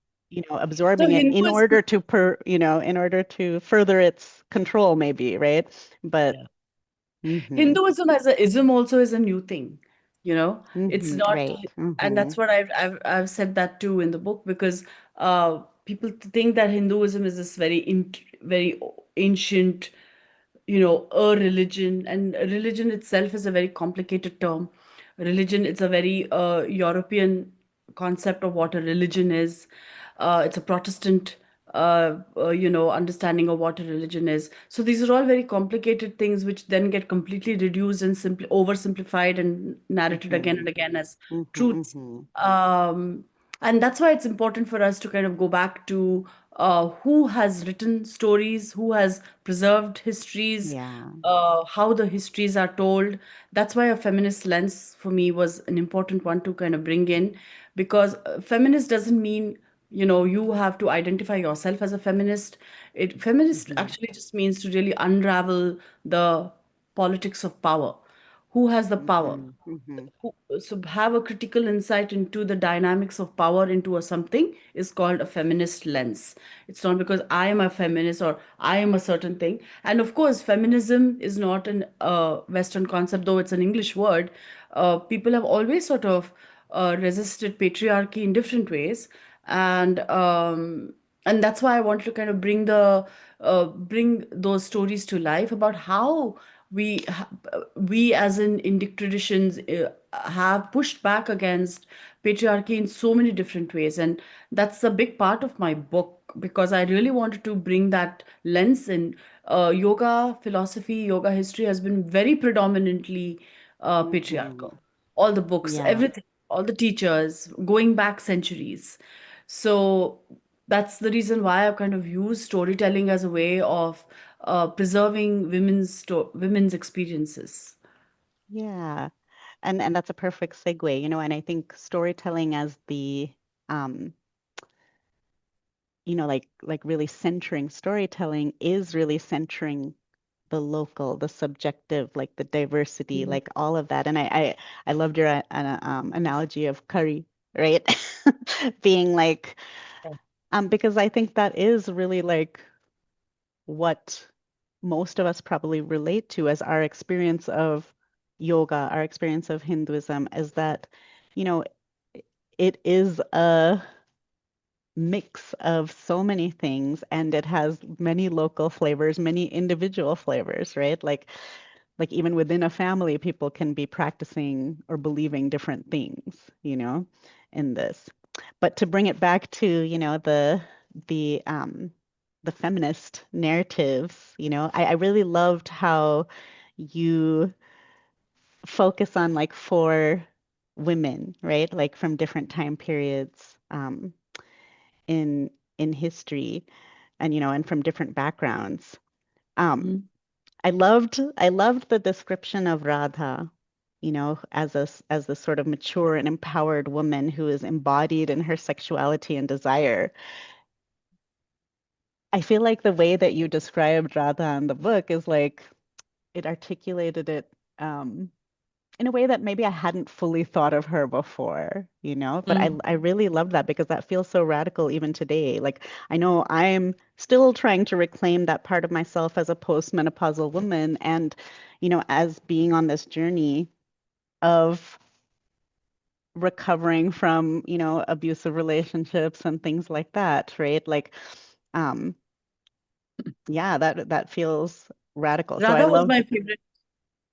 So absorbing it in Hinduism. order to in order to further its control maybe, right? But mm-hmm, Hinduism as a ism also is a new thing, It's mm-hmm, not, right. and Mm-hmm, that's what I've said that too in the book, because people think that Hinduism is this very ancient, a religion, and religion itself is a very complicated term. Religion, it's a very European concept of what a religion is. It's a Protestant, understanding of what a religion is. So these are all very complicated things, which then get completely reduced and simply oversimplified and narrated again mm-hmm, and again as mm-hmm, truths. mm-hmm. And that's why it's important for us to kind of go back to who has written stories, who has preserved histories, Yeah. how the histories are told. That's why a feminist lens for me was an important one to kind of bring in, because feminist doesn't mean, you have to identify yourself as a feminist. Feminist Mm-hmm, actually just means to really unravel the politics of power. Who has the power? mm-hmm, mm-hmm, So have a critical insight into the dynamics of power into a something is called a feminist lens. It's not because I am a feminist or I am a certain thing. And of course, feminism is not an Western concept, though it's an English word. People have always sort of resisted patriarchy in different ways, and and that's why I wanted to kind of bring those stories to life about how we as in Indic traditions have pushed back against patriarchy in so many different ways, and that's a big part of my book because I really wanted to bring that lens in. Yoga philosophy, yoga history has been very predominantly Hmm. patriarchal. All the books, Yeah. everything, all the teachers, going back centuries. So that's the reason why I've kind of used storytelling as a way of preserving women's experiences. Yeah. And that's a perfect segue, and I think storytelling as the um, like really centering storytelling is really centering the local, the subjective, like the diversity, Mhm. like all of that. And I loved your analogy of curry, right? Being like, because I think that is really like what most of us probably relate to as our experience of yoga, our experience of Hinduism, is that, you know, it is a mix of so many things and it has many local flavors, many individual flavors, right? Like even within a family, people can be practicing or believing different things, in this. But to bring it back to, the feminist narratives, I really loved how you focus on like four women, right? Like from different time periods in history and and from different backgrounds. Um, Mhm. I loved the description of Radha, as the sort of mature and empowered woman who is embodied in her sexuality and desire. I feel like the way that you described Radha in the book is like it articulated it in a way that maybe I hadn't fully thought of her before, but I really love that because that feels so radical even today. Like I know I'm still trying to reclaim that part of myself as a postmenopausal woman and, as being on this journey of recovering from, abusive relationships and things like that, right? Like, um, yeah, that feels radical. So I Radha was loved, my favorite.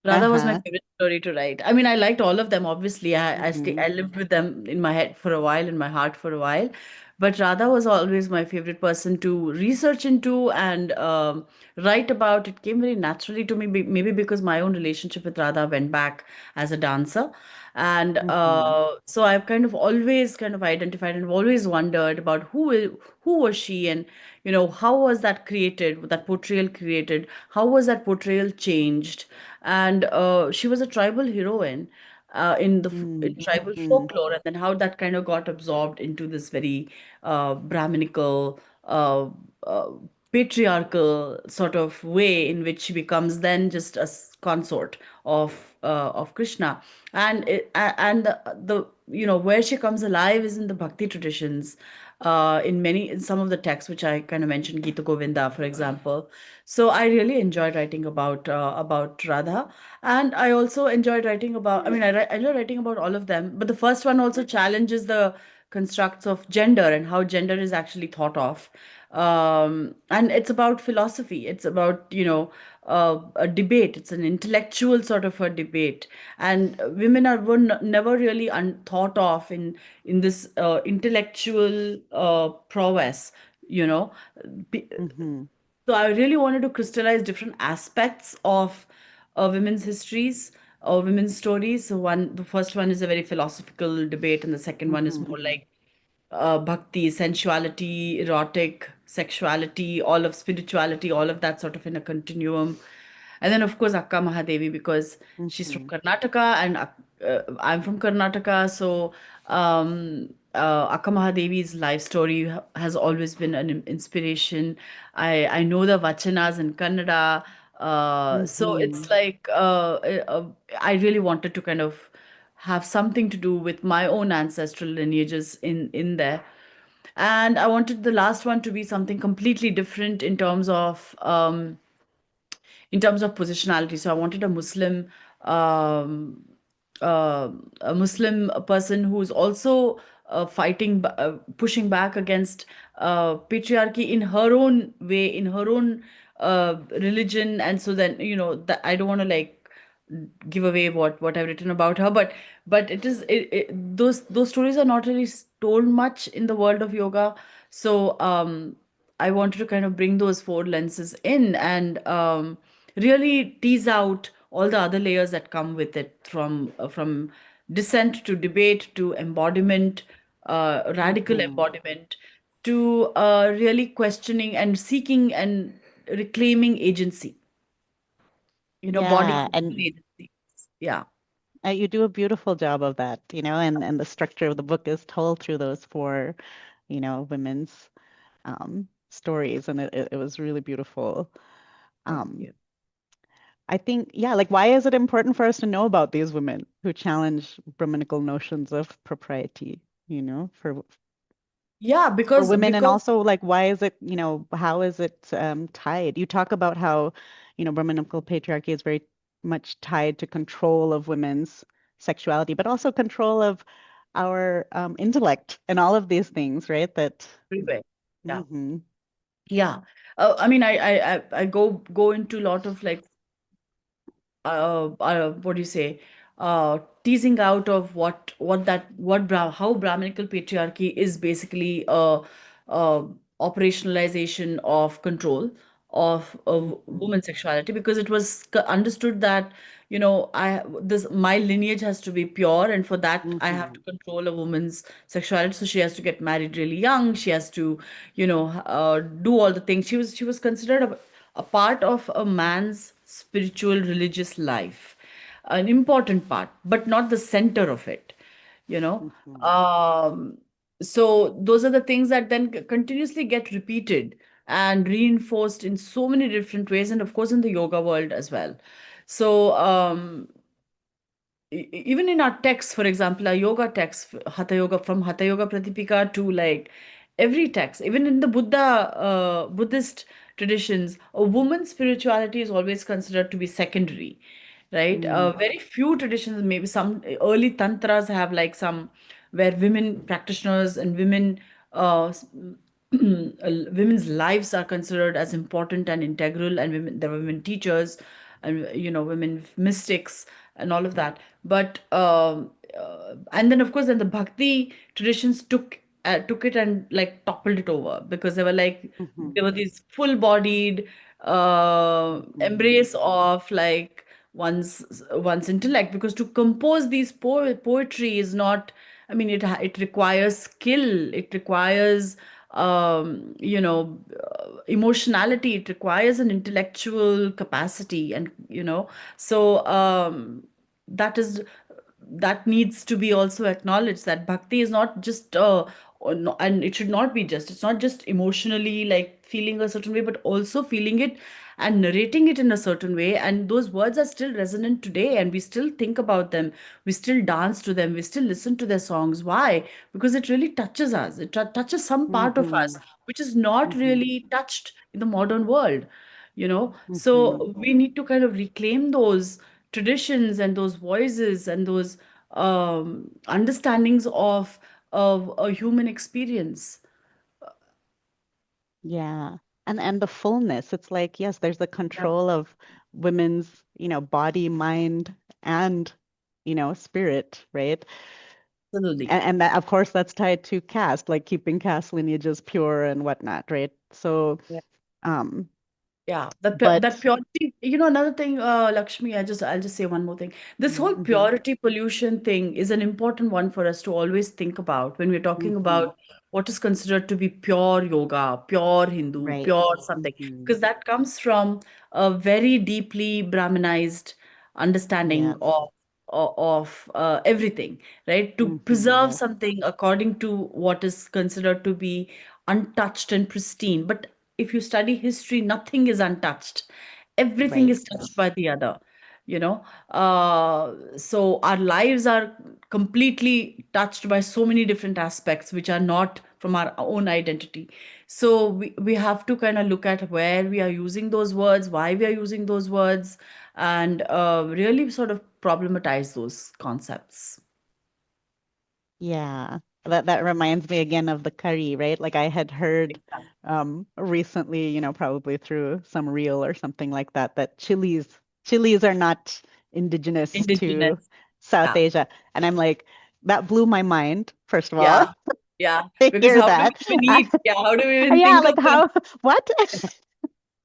Radha was my uh-huh. favorite story to write. I mean, I liked all of them. Obviously, Hmm. I lived with them in my head for a while, in my heart for a while. But Radha was always my favorite person to research into and write about. It came very naturally to me, maybe because my own relationship with Radha went back as a dancer. And Hmm. so I've kind of always kind of identified and always wondered about who was she, and how was that created, that portrayal created, how was that portrayal changed, and she was a tribal heroine in tribal Hmm. folklore, and then how that kind of got absorbed into this very Brahminical, uh, patriarchal sort of way in which she becomes then just a consort of Krishna, and and the where she comes alive is in the bhakti traditions, in some of the texts which I kind of mentioned, Gita Govinda, for example. So I really enjoyed writing about Radha, and I also enjoyed writing about. I mean, I enjoy writing about all of them, but the first one also challenges the constructs of gender and how gender is actually thought of. And it's about philosophy. It's about a debate. It's an intellectual sort of a debate, and women were never really thought of in this intellectual prowess. You know, Be- Hmm. so I really wanted to crystallize different aspects of women's histories or women's stories. So the first one is a very philosophical debate, and the second one is Hmm. more like bhakti, sensuality, erotic, sexuality, all of spirituality, all of that sort of in a continuum. And then, of course, Akka Mahadevi, because she's from Hmm. Karnataka and I'm from Karnataka. So, Akka Mahadevi's life story has always been an inspiration. I know the vachanas in Kannada. So Hmm. it's like I really wanted to kind of have something to do with my own ancestral lineages in there. And I wanted the last one to be something completely different in terms of positionality. So I wanted um, a Muslim person who's also pushing back against patriarchy in her own way, in her own religion. And so then, that I don't want to like give away what I've written about her, but those stories are not really told much in the world of yoga. So I wanted to kind of bring those four lenses in and really tease out all the other layers that come with it, from dissent to debate to embodiment, radical Hmm. embodiment, to really questioning and seeking and reclaiming agency, body Yeah, control and agency. Yeah, you do a beautiful job of that, and the structure of the book is told through those four, women's stories, and it was really beautiful. thank Um, you. I think, yeah, like why is it important for us to know about these women who challenge Brahminical notions of propriety, Yeah, for because women, and because also like why is it, how is it tied? You talk about how, Brahminical patriarchy is very much tied to control of women's sexuality, but also control of our intellect and all of these things, right? That. everywhere. Yeah, Hmm. yeah. I mean, I go into a lot of like what do you say, teasing out of how Brahminical patriarchy is basically a operationalization of control of Hmm. women's sexuality, because it was understood that, I this my lineage has to be pure, and for that I have to Hmm. control a woman's sexuality. So she has to get married really young. She has to, do all the things. She was considered a part of a man's spiritual religious life, an important part, but not the center of it, you know. Hmm. Um, so those are the things that then continuously get repeated and reinforced in so many different ways, and of course in the yoga world as well. So even in our texts, for example, our yoga texts, Hatha Yoga, from Hatha Yoga Pratipika to like every text, even in the Buddhist traditions, a woman's spirituality is always considered to be secondary, right? Hmm. Very few traditions, maybe some early tantras have like some where women practitioners and women's lives are considered as important and integral, and there were women teachers and women mystics and all of that. But and then of course then the bhakti traditions took it and like toppled it over, because they were like, Hmm. there were these full-bodied Hmm. embrace of like one's intellect, because to compose these poetry is not, I mean, it requires skill, it requires emotionality, it requires an intellectual capacity, and so that is that needs to be also acknowledged, that bhakti is not just and it should not be just, it's not just emotionally like feeling a certain way, but also feeling it and narrating it in a certain way, and those words are still resonant today, and we still think about them, we still dance to them, we still listen to their songs. Why? Because it really touches us, it touches some part of us Hmm. which is not Hmm. really touched in the modern world, Hmm. so we need to kind of reclaim those traditions and those voices and those understandings of a human experience. Yeah. And the fullness. It's like, yes, there's the Yeah, control of women's, body, mind, and, spirit, right? absolutely. And that, of course, that's tied to caste, like keeping caste lineages pure and whatnot, right? So, um, Yeah, that but purity, another thing, Lakshmi, I'll just say one more thing. This whole mm-hmm, purity pollution thing is an important one for us to always think about when we're talking mm-hmm, about what is considered to be pure yoga, pure Hindu, right. pure something, Mm-hmm, because that comes from a very deeply Brahminized understanding yes. of everything, right? To Mm-hmm, preserve yes. something according to what is considered to be untouched and pristine. But if you study history, nothing is untouched. Everything Right. is touched by the other, you know. So our lives are completely touched by so many different aspects which are not from our own identity. So we have to kind of look at where we are using those words, why we are using those words, and really sort of problematize those concepts. Yeah. that reminds me again of the curry, right? Like I had heard Exactly. recently, probably through some reel or something like that, that chilies are not indigenous to Indigenous. South Yeah. Asia. And I'm like, that blew my mind, first of all, Yeah. Yeah. to Because hear how do that. we even eat? Yeah. How do we even Yeah, think of like them? how, what?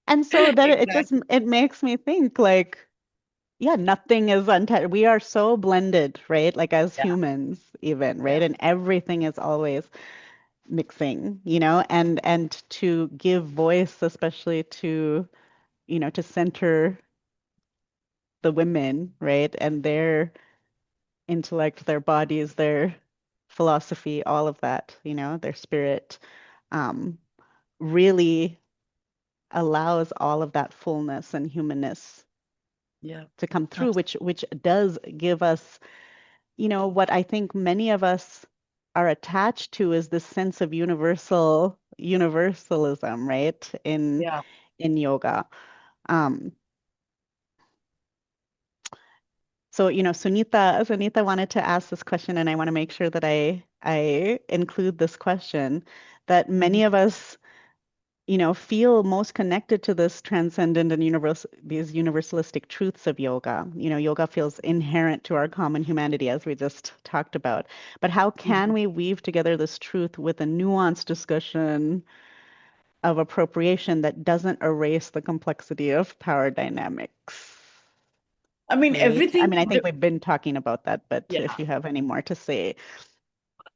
And so then it just Exactly. it makes me think like, yeah, nothing is untouched. We are so blended, right? Like as Yeah. humans, even, right? Yeah. And everything is always mixing, and to give voice, especially to, to center the women, right? And their intellect, their bodies, their philosophy, all of that, their spirit, um, really allows all of that fullness and humanness Yeah. to come through, Abs- which does give us, what I think many of us are attached to is this sense of universalism, right? Yeah. In yoga. Um, so, Sunita wanted to ask this question, and I want to make sure that I include this question that Mhm. many of us feel most connected to this transcendent and these universalistic truths of yoga. Yoga feels inherent to our common humanity, as we just talked about. But how can Mhm. we weave together this truth with a nuanced discussion of appropriation that doesn't erase the complexity of power dynamics? I mean, Right? I mean, everything. I think we've been talking about that, but Yeah. if you have any more to say.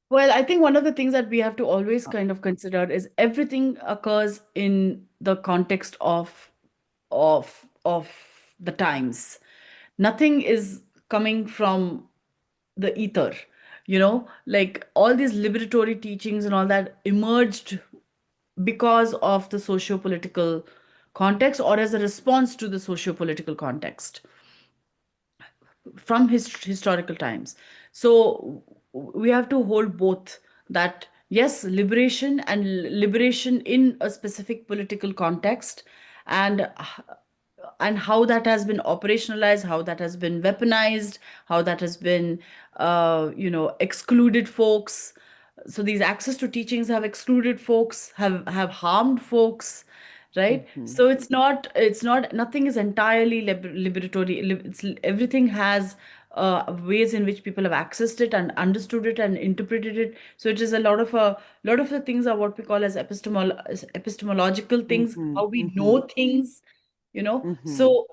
Well, I think one of the things that we have to always kind of consider is everything occurs in the context of the times. Nothing is coming from the ether, like all these liberatory teachings and all that emerged because of the socio-political context or as a response to the socio-political context from historical times. So we have to hold both, that yes, liberation and liberation in a specific political context, and how that has been operationalized, how that has been weaponized, how that has been excluded folks. So these access to teachings have excluded folks, have harmed folks, right? Hmm. So it's not nothing is entirely liberatory. It's everything has ways in which people have accessed it and understood it and interpreted it. So it is a lot of the things are what we call as epistemological things, Hmm. how we Hmm. know things, Hmm. so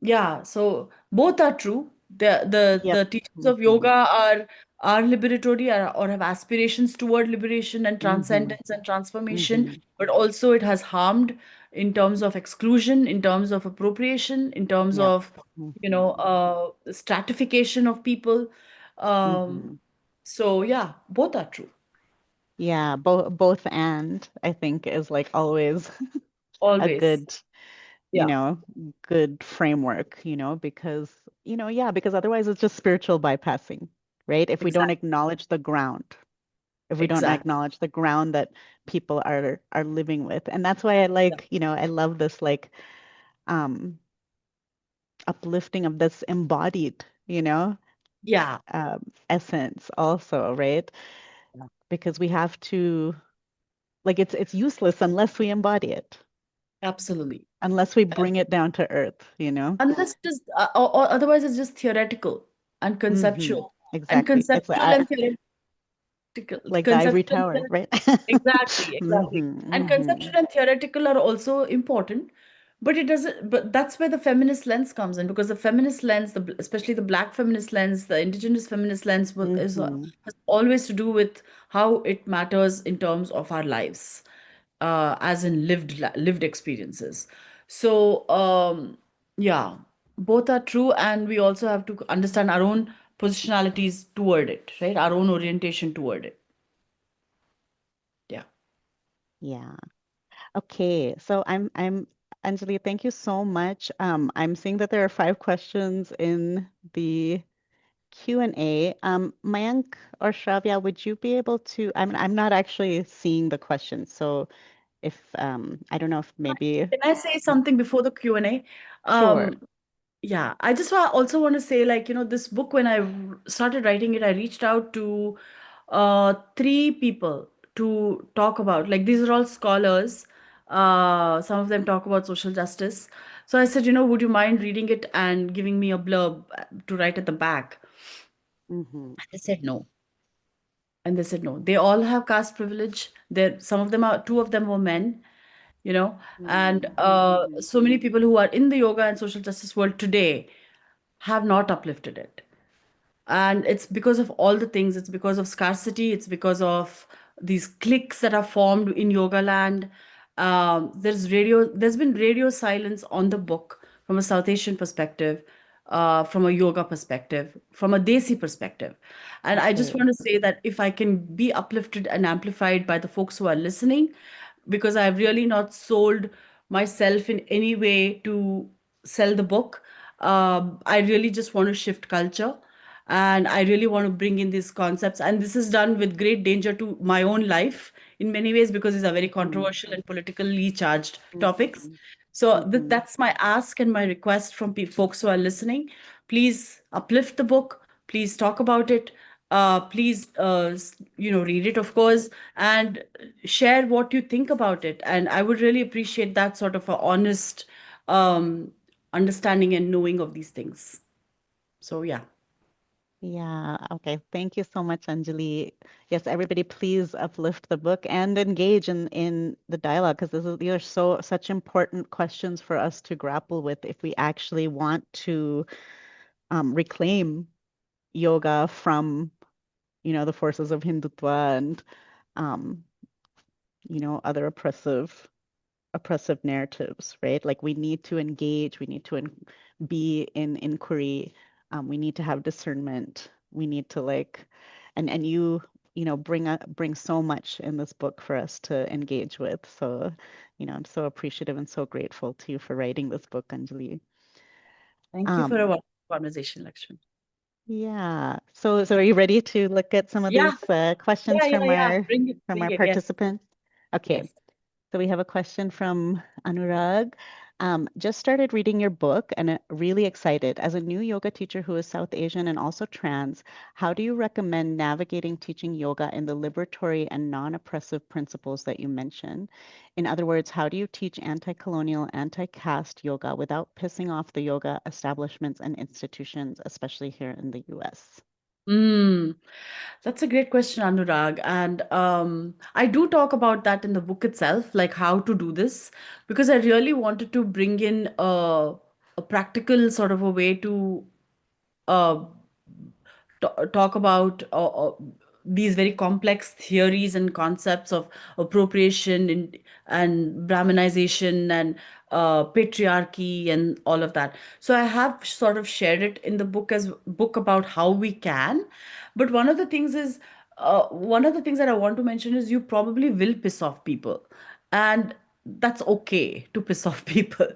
yeah, so both are true. The Yep. teachings of yoga Hmm. are liberatory, or have aspirations toward liberation and Hmm. transcendence and transformation, Hmm. but also it has harmed in terms of exclusion, in terms of appropriation, in terms Yep. of Hmm. stratification of people. Um, Hmm. so yeah, both are true. Yeah, both and I think is like always a Always. good, you Yeah, know, good framework, because, yeah, because otherwise it's just spiritual bypassing, right? If we don't exactly. acknowledge the ground, if we don't Exactly. acknowledge the ground that people are living with. And that's why I Yeah. like, I love this like um uplifting of this embodied, Yeah. essence also, right? Yeah. Because we have to like it's useless unless we embody it, Absolutely. unless we bring it down to earth. Unless just or otherwise it's just theoretical and Hmm. conceptual and Exactly. It's conceptual and theoretical like the ivory conceptual and tower, right? exactly, and Hmm. conceptual and theoretical are also important, but it doesn't, but that's where the feminist lens comes in, because the feminist lens, especially the black feminist lens, the indigenous feminist lens Hmm. has always to do with how it matters in terms of our lives, as in lived experiences. So yeah, both are true, and we also have to understand our own positionalities toward it, right? Our own orientation toward it. Yeah. Yeah. Okay. So I'm Anjali, thank you so much. I'm seeing that there are 5 questions in the Q&A. Mayank or Shravya, would you be able to, I'm not actually seeing the questions, so if I don't know if maybe Can I say something before the Q&A? sure. Um, Yeah, I just also want to say, like, this book, when I started writing it, I reached out to three people to talk about. Like, these are all scholars. Some of them talk about social justice. So I said, would you mind reading it and giving me a blurb to write at the back? Mm-hmm. And they said no. And they said no. They all have caste privilege. Some of them are, two of them were men, and Mm-hmm. so many people who are in the yoga and social justice world today have not uplifted it. And it's because of all the things. It's because of scarcity. It's because of these cliques that are formed in yoga land. There's been radio silence on the book from a South Asian perspective, from a yoga perspective, from a Desi perspective. And I just Okay. want to say that if I can be uplifted and amplified by the folks who are listening, because I've really not sold myself in any way to sell the book. I really just want to shift culture, and I really want to bring in these concepts. And this is done with great danger to my own life in many ways, because these are very Mm-hmm. controversial and politically charged topics. Mm-hmm. So Mm-hmm. that's my ask and my request from folks who are listening. Please uplift the book. Please talk about it. Please, read it, of course, and share what you think about it. And I would really appreciate that sort of a honest um, understanding and knowing of these things. So, yeah. Yeah, okay. Thank you so much, Anjali. Yes, everybody, please uplift the book and engage in the dialogue, because these are such important questions for us to grapple with if we actually want to reclaim yoga from, the forces of Hindutva and um, other oppressive narratives, right? Like we need to engage, we need to be in inquiry, we need to have discernment, we need to and bring so much in this book for us to engage with. So, I'm so appreciative and so grateful to you for writing this book, Anjali. Thank you for a Um, wonderful conversation, Lakshmi. yeah. So are you ready to look at some of Yeah, these questions yeah, yeah, from yeah. our Bring it. Yes, participants? Okay. yes. So we have a question from Anurag. Just started reading your book and really excited. As a new yoga teacher who is South Asian and also trans, how do you recommend navigating teaching yoga in the liberatory and non-oppressive principles that you mentioned? In other words, how do you teach anti-colonial, anti-caste yoga without pissing off the yoga establishments and institutions, especially here in the US? Mm, that's a great question, Anurag. And I do talk about that in the book itself, like how to do this, because I really wanted to bring in a practical sort of a way to uh, talk about these very complex theories and concepts of appropriation and Brahminization and patriarchy and all of that. So I have sort of shared it in the book as book about how we can. But one of the things that I want to mention is you probably will piss off people, and that's okay to piss off people.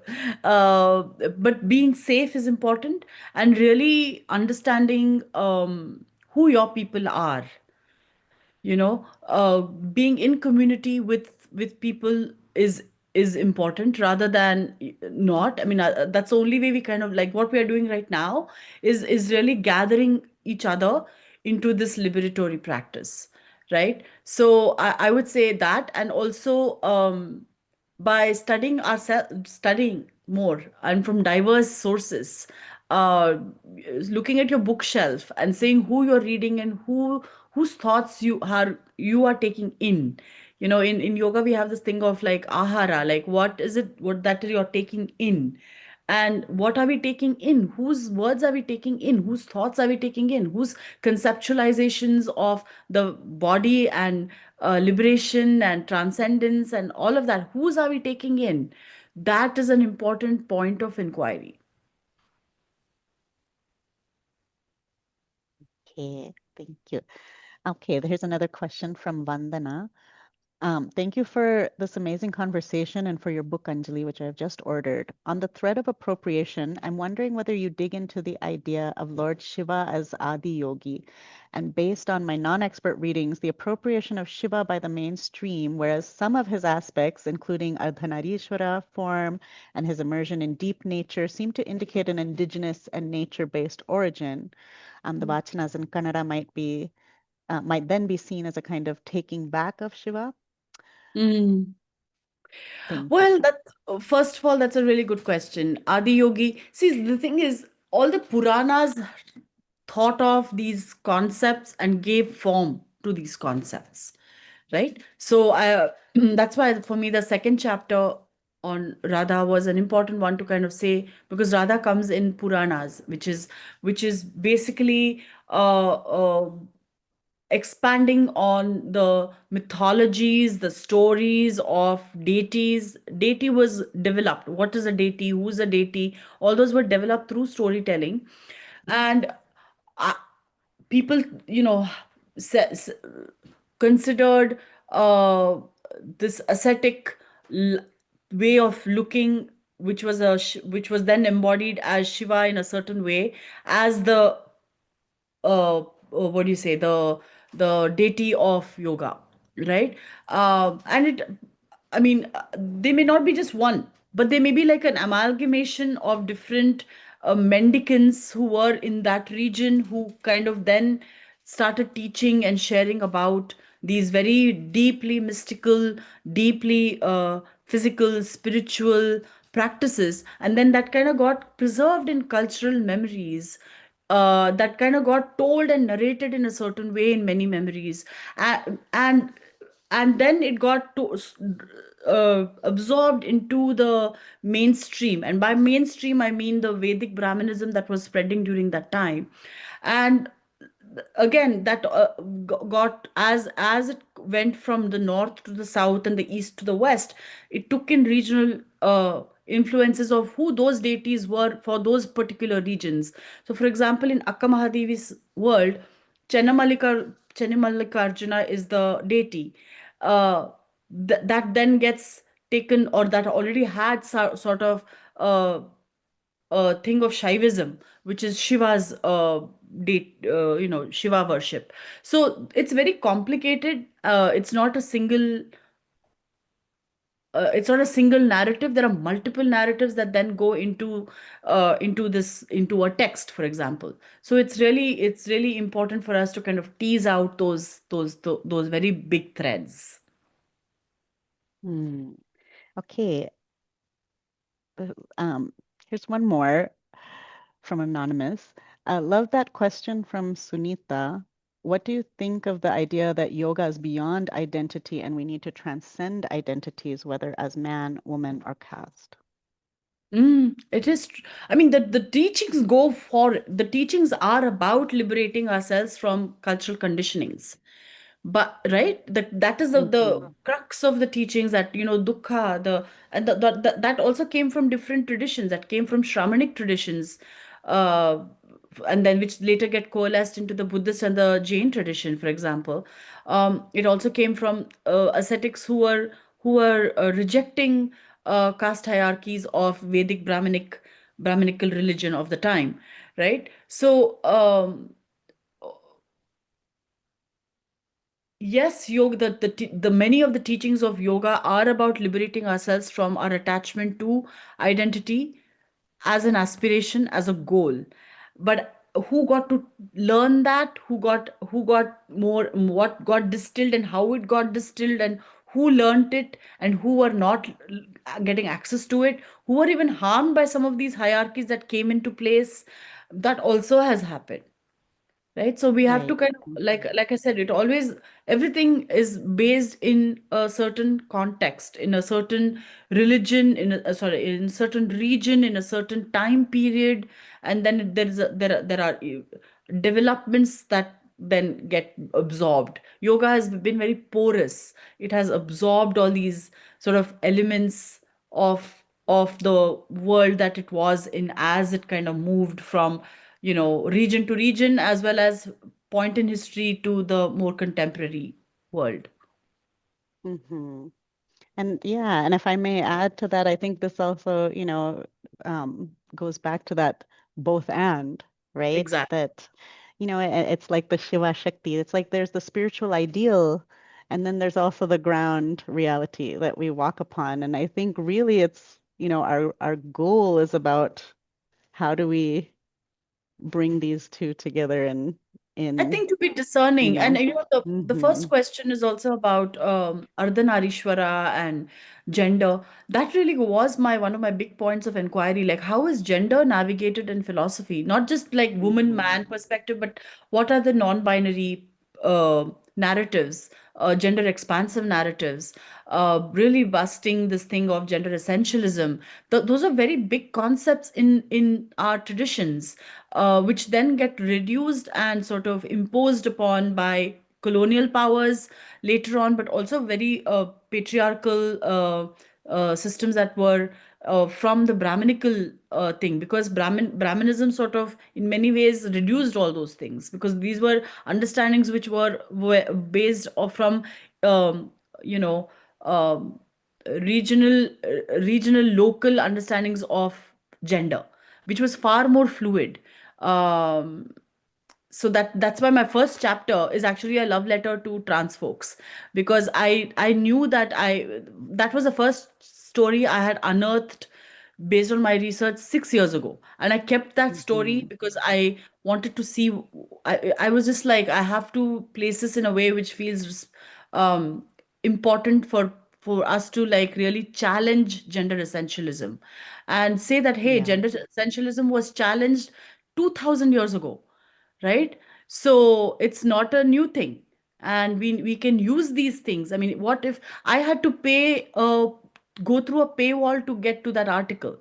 uh, but being safe is important, and really understanding who your people are, being in community with people is important rather than not. I mean, that's the only way we kind of, like, what we are doing right now is really gathering each other into this liberatory practice, right? So I would say that. And also, by studying more and from diverse sources, uh, looking at your bookshelf and saying who you're reading and whose thoughts you are taking in. In yoga we have this thing of like ahara, like what is it, what that you're taking in, and what are we taking in, whose words are we taking in, whose thoughts are we taking in, whose conceptualizations of the body and liberation and transcendence and all of that, whose are we taking in? That is an important point of inquiry. Okay, thank you. Okay, here's another question from Vandana. Thank you for this amazing conversation and for your book, Anjali, which I've just ordered. On the thread of appropriation, I'm wondering whether you dig into the idea of Lord Shiva as Adi Yogi. And based on my non-expert readings, the appropriation of Shiva by the mainstream, whereas some of his aspects, including Ardhanarishwara form and his immersion in deep nature, seem to indicate an indigenous and nature-based origin. The Vachanas in Kannada might then be seen as a kind of taking back of Shiva. Mm. Thank you. Well, that first of all, that's a really good question. Adi Yogi. See, the thing is, all the Puranas thought of these concepts and gave form to these concepts, right? So I that's why for me the second chapter on Radha was an important one to kind of say, because Radha comes in Puranas, which is basically expanding on the mythologies, the stories of deities. Deity was developed. What is a deity? Who's a deity? All those were developed through storytelling. And uh, people, se- se- considered uh, this ascetic l- way of looking, which was then embodied as Shiva in a certain way, as the what do you say, the deity of yoga, right? And it, I mean, they may not be just one, but they may be like an amalgamation of different mendicants who were in that region, who kind of then started teaching and sharing about these very deeply mystical, deeply physical, spiritual practices. And then that kind of got preserved in cultural memories, that kind of got told and narrated in a certain way in many memories. And then it got absorbed into the mainstream, and by mainstream I mean the Vedic Brahminism that was spreading during that time. And again, that got, as it went from the north to the south and the east to the west, it took in regional influences of who those deities were for those particular regions. So for example, in Akka Mahadevi's world, Chennamallikarjuna is the deity. That then gets taken, or that already had sort of uh, thing of Shaivism, which is Shiva's Shiva worship. So it's very complicated. It's not a single narrative. There are multiple narratives that then go into a text, for example. So it's really important for us to kind of tease out those very big threads. Hmm. Okay. uh, Um, Here's one more from Anonymous. I love that question from Sunita. What do you think of the idea that yoga is beyond identity and we need to transcend identities, whether as man, woman, or caste? It is. I mean, the teachings are about liberating ourselves from cultural conditionings. But right, that is the Mhm. crux of the teachings, that dukkha, that also came from different traditions, that came from Shramanic traditions, uh, and then which later get coalesced into the Buddhist and the Jain tradition, for example. It also came from ascetics who were rejecting caste hierarchies of Vedic Brahminical religion of the time, right? So yes, yoga, the many of the teachings of yoga are about liberating ourselves from our attachment to identity as an aspiration, as a goal. But who got to learn that? Who got more, what got distilled and how it got distilled, and who learned it and who were not getting access to it, who were even harmed by some of these hierarchies that came into place, that also has happened, right? So we have to Right. kind of, like I said, it always, everything is based in a certain context, in a certain religion, sorry, in a certain region, in a certain time period. And then there are developments that then get absorbed. Yoga has been very porous. It has absorbed all these sort of elements of the world that it was in, as it kind of moved from region to region, as well as point in history to the more contemporary world. hmm And yeah, and if I may add to that, I think this also, goes back to that both and, right? Exactly. That, it's like the Shiva Shakti. It's like there's the spiritual ideal, and then there's also the ground reality that we walk upon. And I think really it's, our goal is about how do we bring these two together I in, think to be you discerning, and know. the Hmm first question is also about Ardhanarishwara and gender. That really was my one of my big points of inquiry. Like, how is gender navigated in philosophy? Not just like woman hmm man perspective, but what are the non-binary uh, narratives, gender expansive narratives, really busting this thing of gender essentialism. Those are very big concepts in our traditions, which then get reduced and sort of imposed upon by colonial powers later on, but also very patriarchal systems that were from the Brahminical thing, because Brahminism sort of in many ways reduced all those things, because these were understandings which were based off from um, you know um, regional local understandings of gender, which was far more fluid. um, so that's why my first chapter is actually a love letter to trans folks, because I knew that was the first story I had unearthed based on my research 6 years ago, and I kept that story hmm because I wanted to see. I was just like, I have to place this in a way which feels um, important for us to like really challenge gender essentialism and say that, hey, Yeah. gender essentialism was challenged 2000 years ago, right? So it's not a new thing, and we can use these things. I mean, what if I had to go through a paywall to get to that article,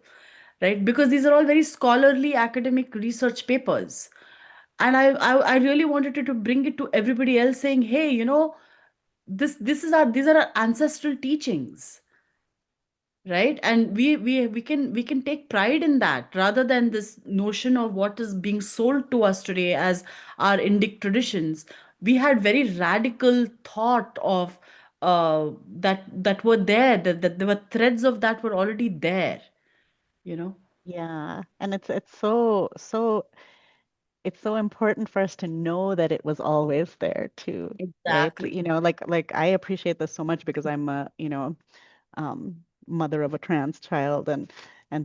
right? Because these are all very scholarly academic research papers, and I really wanted to bring it to everybody else, saying, hey, this is our these are our ancestral teachings, right? And we can take pride in that, rather than this notion of what is being sold to us today as our Indic traditions. We had very radical thought of that were there, that there were threads of that were already there, you know. Yeah, and it's so important for us to know that it was always there too, right? Exactly. Like I appreciate this so much because I'm a, mother of a trans child and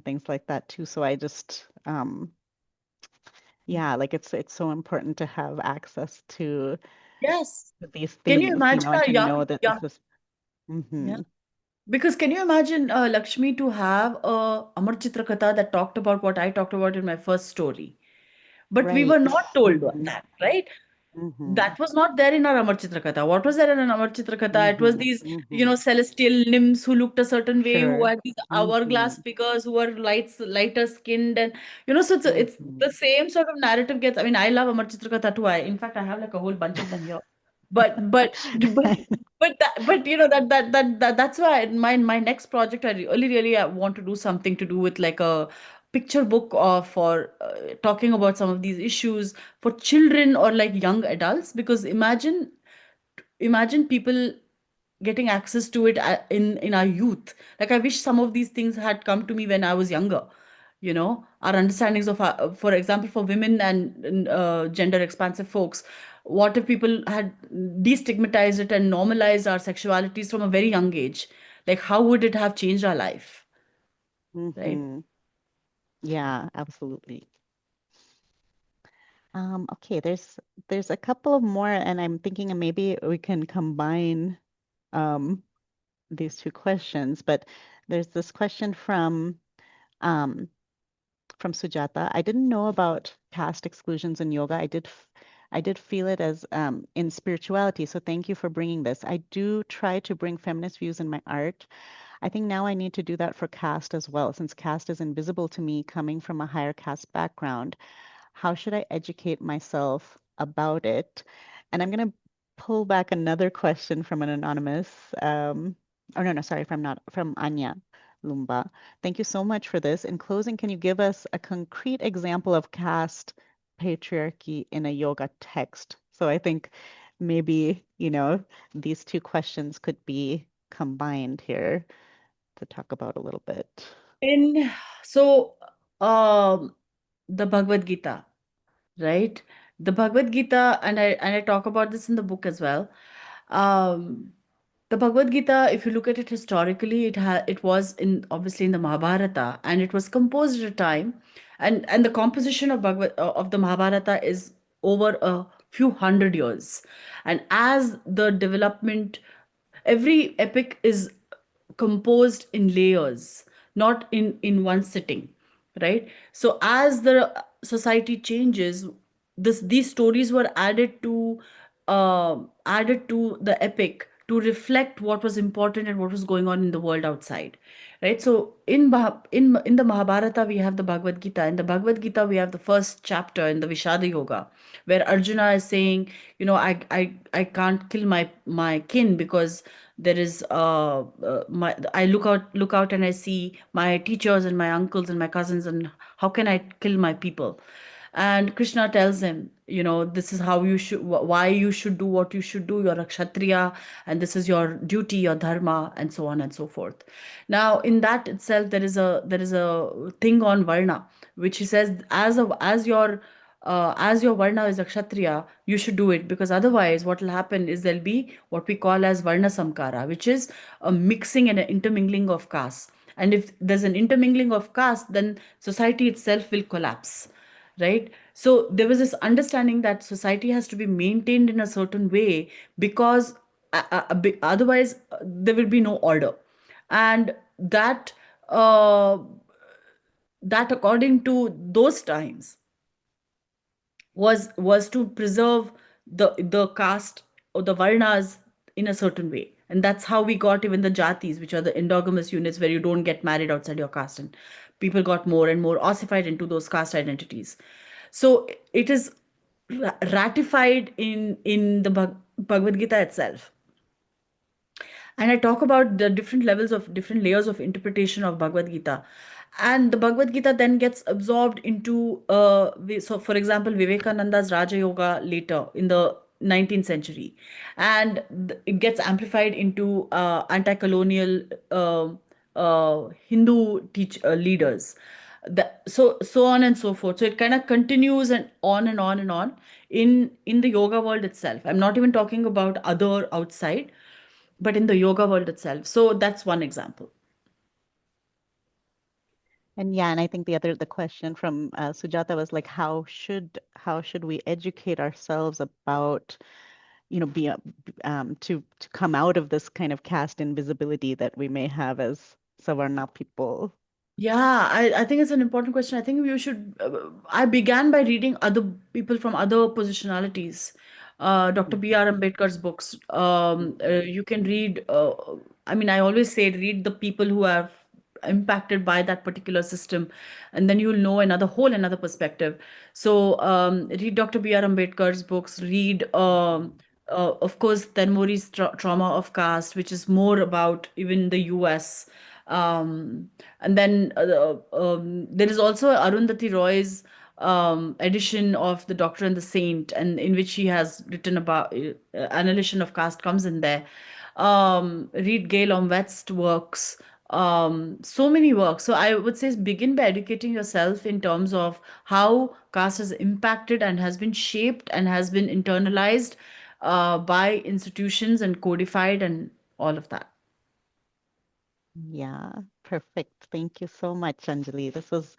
things like that too. So I just yeah, like it's so important to have access Yes. to these Can you themes, imagine and our to know young that young this is yeah. hmm Because can you imagine, Lakshmi, to have a Amar Chitra Katha that talked about what I talked about in my first story? But we were right. not told hmm that, right? hmm That was not there in our Amar Chitra Katha. What was there in an Amar Chitra Katha? It was hmm these, hmm celestial nymphs who looked a certain way, who Sure. had these hmm hourglass figures, who were lighter skinned, and so it's hmm the same sort of narrative gets. I mean, I love Amar Chitra Katha too. In fact, I have like a whole bunch of them here. But that's why my next project, I really want to do something to do with like a picture book of for talking about some of these issues for children or like young adults, because imagine people getting access to it in our youth. Like, I wish some of these things had come to me when I was younger. Our understandings of for example, for women and gender expansive folks, what if people had destigmatized it and normalized our sexualities from a very young age? Like, how would it have changed our life, right? hmm Yeah, absolutely. Okay, there's a couple of more, and I'm thinking maybe we can combine um, these two questions. But there's this question um, from Sujata. I didn't know about caste exclusions in yoga. I did feel it as in spirituality. So thank you for bringing this. I do try to bring feminist views in my art. I think now I need to do that for caste as well, since caste is invisible to me coming from a higher caste background. How should I educate myself about it? And I'm going to pull back another question from an anonymous, oh no, no, sorry, from Anya Lumba. Thank you so much for this. In closing, can you give us a concrete example of caste patriarchy in a yoga text? So I think maybe, these two questions could be combined here to talk about a little bit. In so the Bhagavad Gita, right? The Bhagavad Gita, and I talk about this in the book as well. Um, the Bhagavad Gita, if you look at it historically, it was in obviously in the Mahabharata, and it was composed at a time, and the composition of of the Mahabharata is over a few hundred years, and as the development, every epic is composed in layers, not in one sitting, right? So as the society changes, these stories were added to the epic to reflect what was important and what was going on in the world outside, right? So in the Mahabharata we have the Bhagavad Gita. In the Bhagavad Gita we have the first chapter in the Vishada Yoga, where Arjuna is saying, I can't kill my kin because there is my I look out and I see my teachers and my uncles and my cousins, and how can I kill my people? And Krishna tells him, this is how you should, why you should do what you should do. You're a kshatriya, and this is your duty, your dharma, and so on and so forth. Now, in that itself, there is a thing on varna, which he says, as your varna is a kshatriya, you should do it, because otherwise, what will happen is there'll be what we call as varna samkara, which is a mixing and an intermingling of castes. And if there's an intermingling of caste, then society itself will collapse, right? So there was this understanding that society has to be maintained in a certain way, because otherwise there will be no order. And uh, that according to those times was to preserve the caste or the varnas in a certain way. And that's how we got even the jatis, which are the endogamous units where you don't get married outside your caste, and people got more and more ossified into those caste identities. So it is ratified in the Bhagavad Gita itself. And I talk about the different layers of interpretation of Bhagavad Gita. And the Bhagavad Gita then gets absorbed into, so for example, Vivekananda's Raja Yoga later in the 19th century. And it gets amplified into anti-colonial Hindu leaders. So on and so forth. So it kind of continues and on and on and on in the yoga world itself. I'm not even talking about other outside, but in the yoga world itself. So that's one example. And yeah, and I think the question from Sujata was like, how should we educate ourselves about, be to come out of this kind of caste invisibility that we may have as Savarna people. Yeah, I think it's an important question. I think you should. I began by reading other people from other positionalities. Dr. B.R. Ambedkar's books. You can read, I mean, I always say read the people who have impacted by that particular system, and then you'll know another perspective. So read Dr. B.R. Ambedkar's books. Read, of course, Tenmuri's Trauma of Caste, which is more about even the U.S. And then there is also Arundhati Roy's edition of The Doctor and the Saint, and in which she has written about annihilation of caste comes in there. Read Gail Omvett's works. So many works. So I would say begin by educating yourself in terms of how caste has impacted and has been shaped and has been internalized by institutions and codified and all of that. Yeah, perfect. Thank you so much, Anjali. This was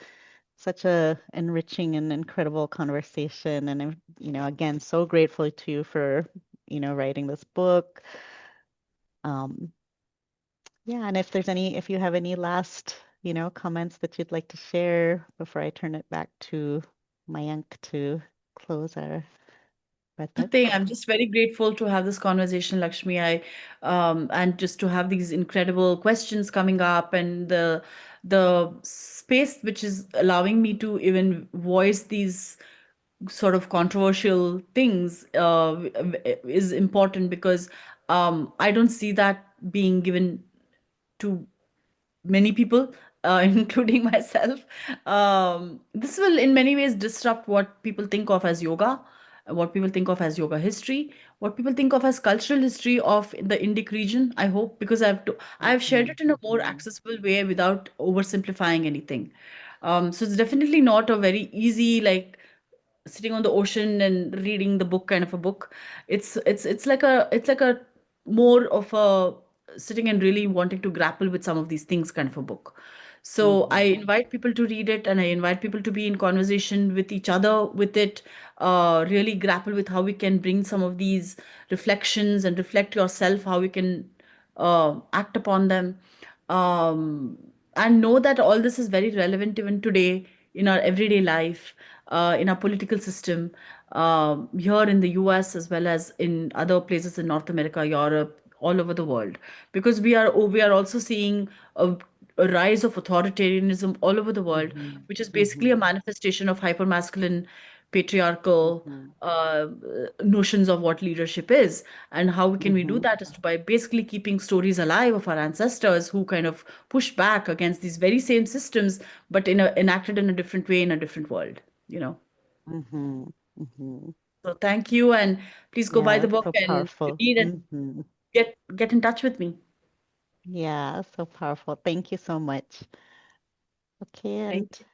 such a enriching and incredible conversation. And I'm, again, so grateful to you for, writing this book. Um, yeah, and if you have any last, comments that you'd like to share before I turn it back to Mayank to close our Baithak. Nothing. I'm just very grateful to have this conversation, Lakshmi. And just to have these incredible questions coming up, and the space which is allowing me to even voice these sort of controversial things is important, because I don't see that being given to many people, including myself. This will, in many ways, disrupt what people think of as yoga. what people think of as yoga history, what people think of as cultural history of the Indic region, I hope, because I've shared Mm-hmm. it in a more accessible way without oversimplifying anything. So it's definitely not a very easy, like sitting on the ocean and reading the book kind of a book. It's like a more of a sitting and really wanting to grapple with some of these things kind of a book. So I Mm-hmm. invite people to read it, and I invite people to be in conversation with each other with it, really grapple with how we can bring some of these reflections and reflect yourself, how we can act upon them, um, and know that all this is very relevant even today in our everyday life, in our political system, here in the US as well as in other places in North America, Europe, all over the world. Because we are also seeing a rise of authoritarianism all over the world, Mm-hmm. which is basically Mm-hmm. a manifestation of hypermasculine, patriarchal Mm-hmm. notions of what leadership is. And how can we do Mm-hmm. that is by basically keeping stories alive of our ancestors who kind of push back against these very same systems, but enacted in a different way in a different world, you know. Mm-hmm. Mm-hmm. So thank you, and please go buy Yeah, the book so and powerful. read and Mm-hmm. get in touch with me. Yeah, so powerful. Thank you so much. Okay, and Thank you.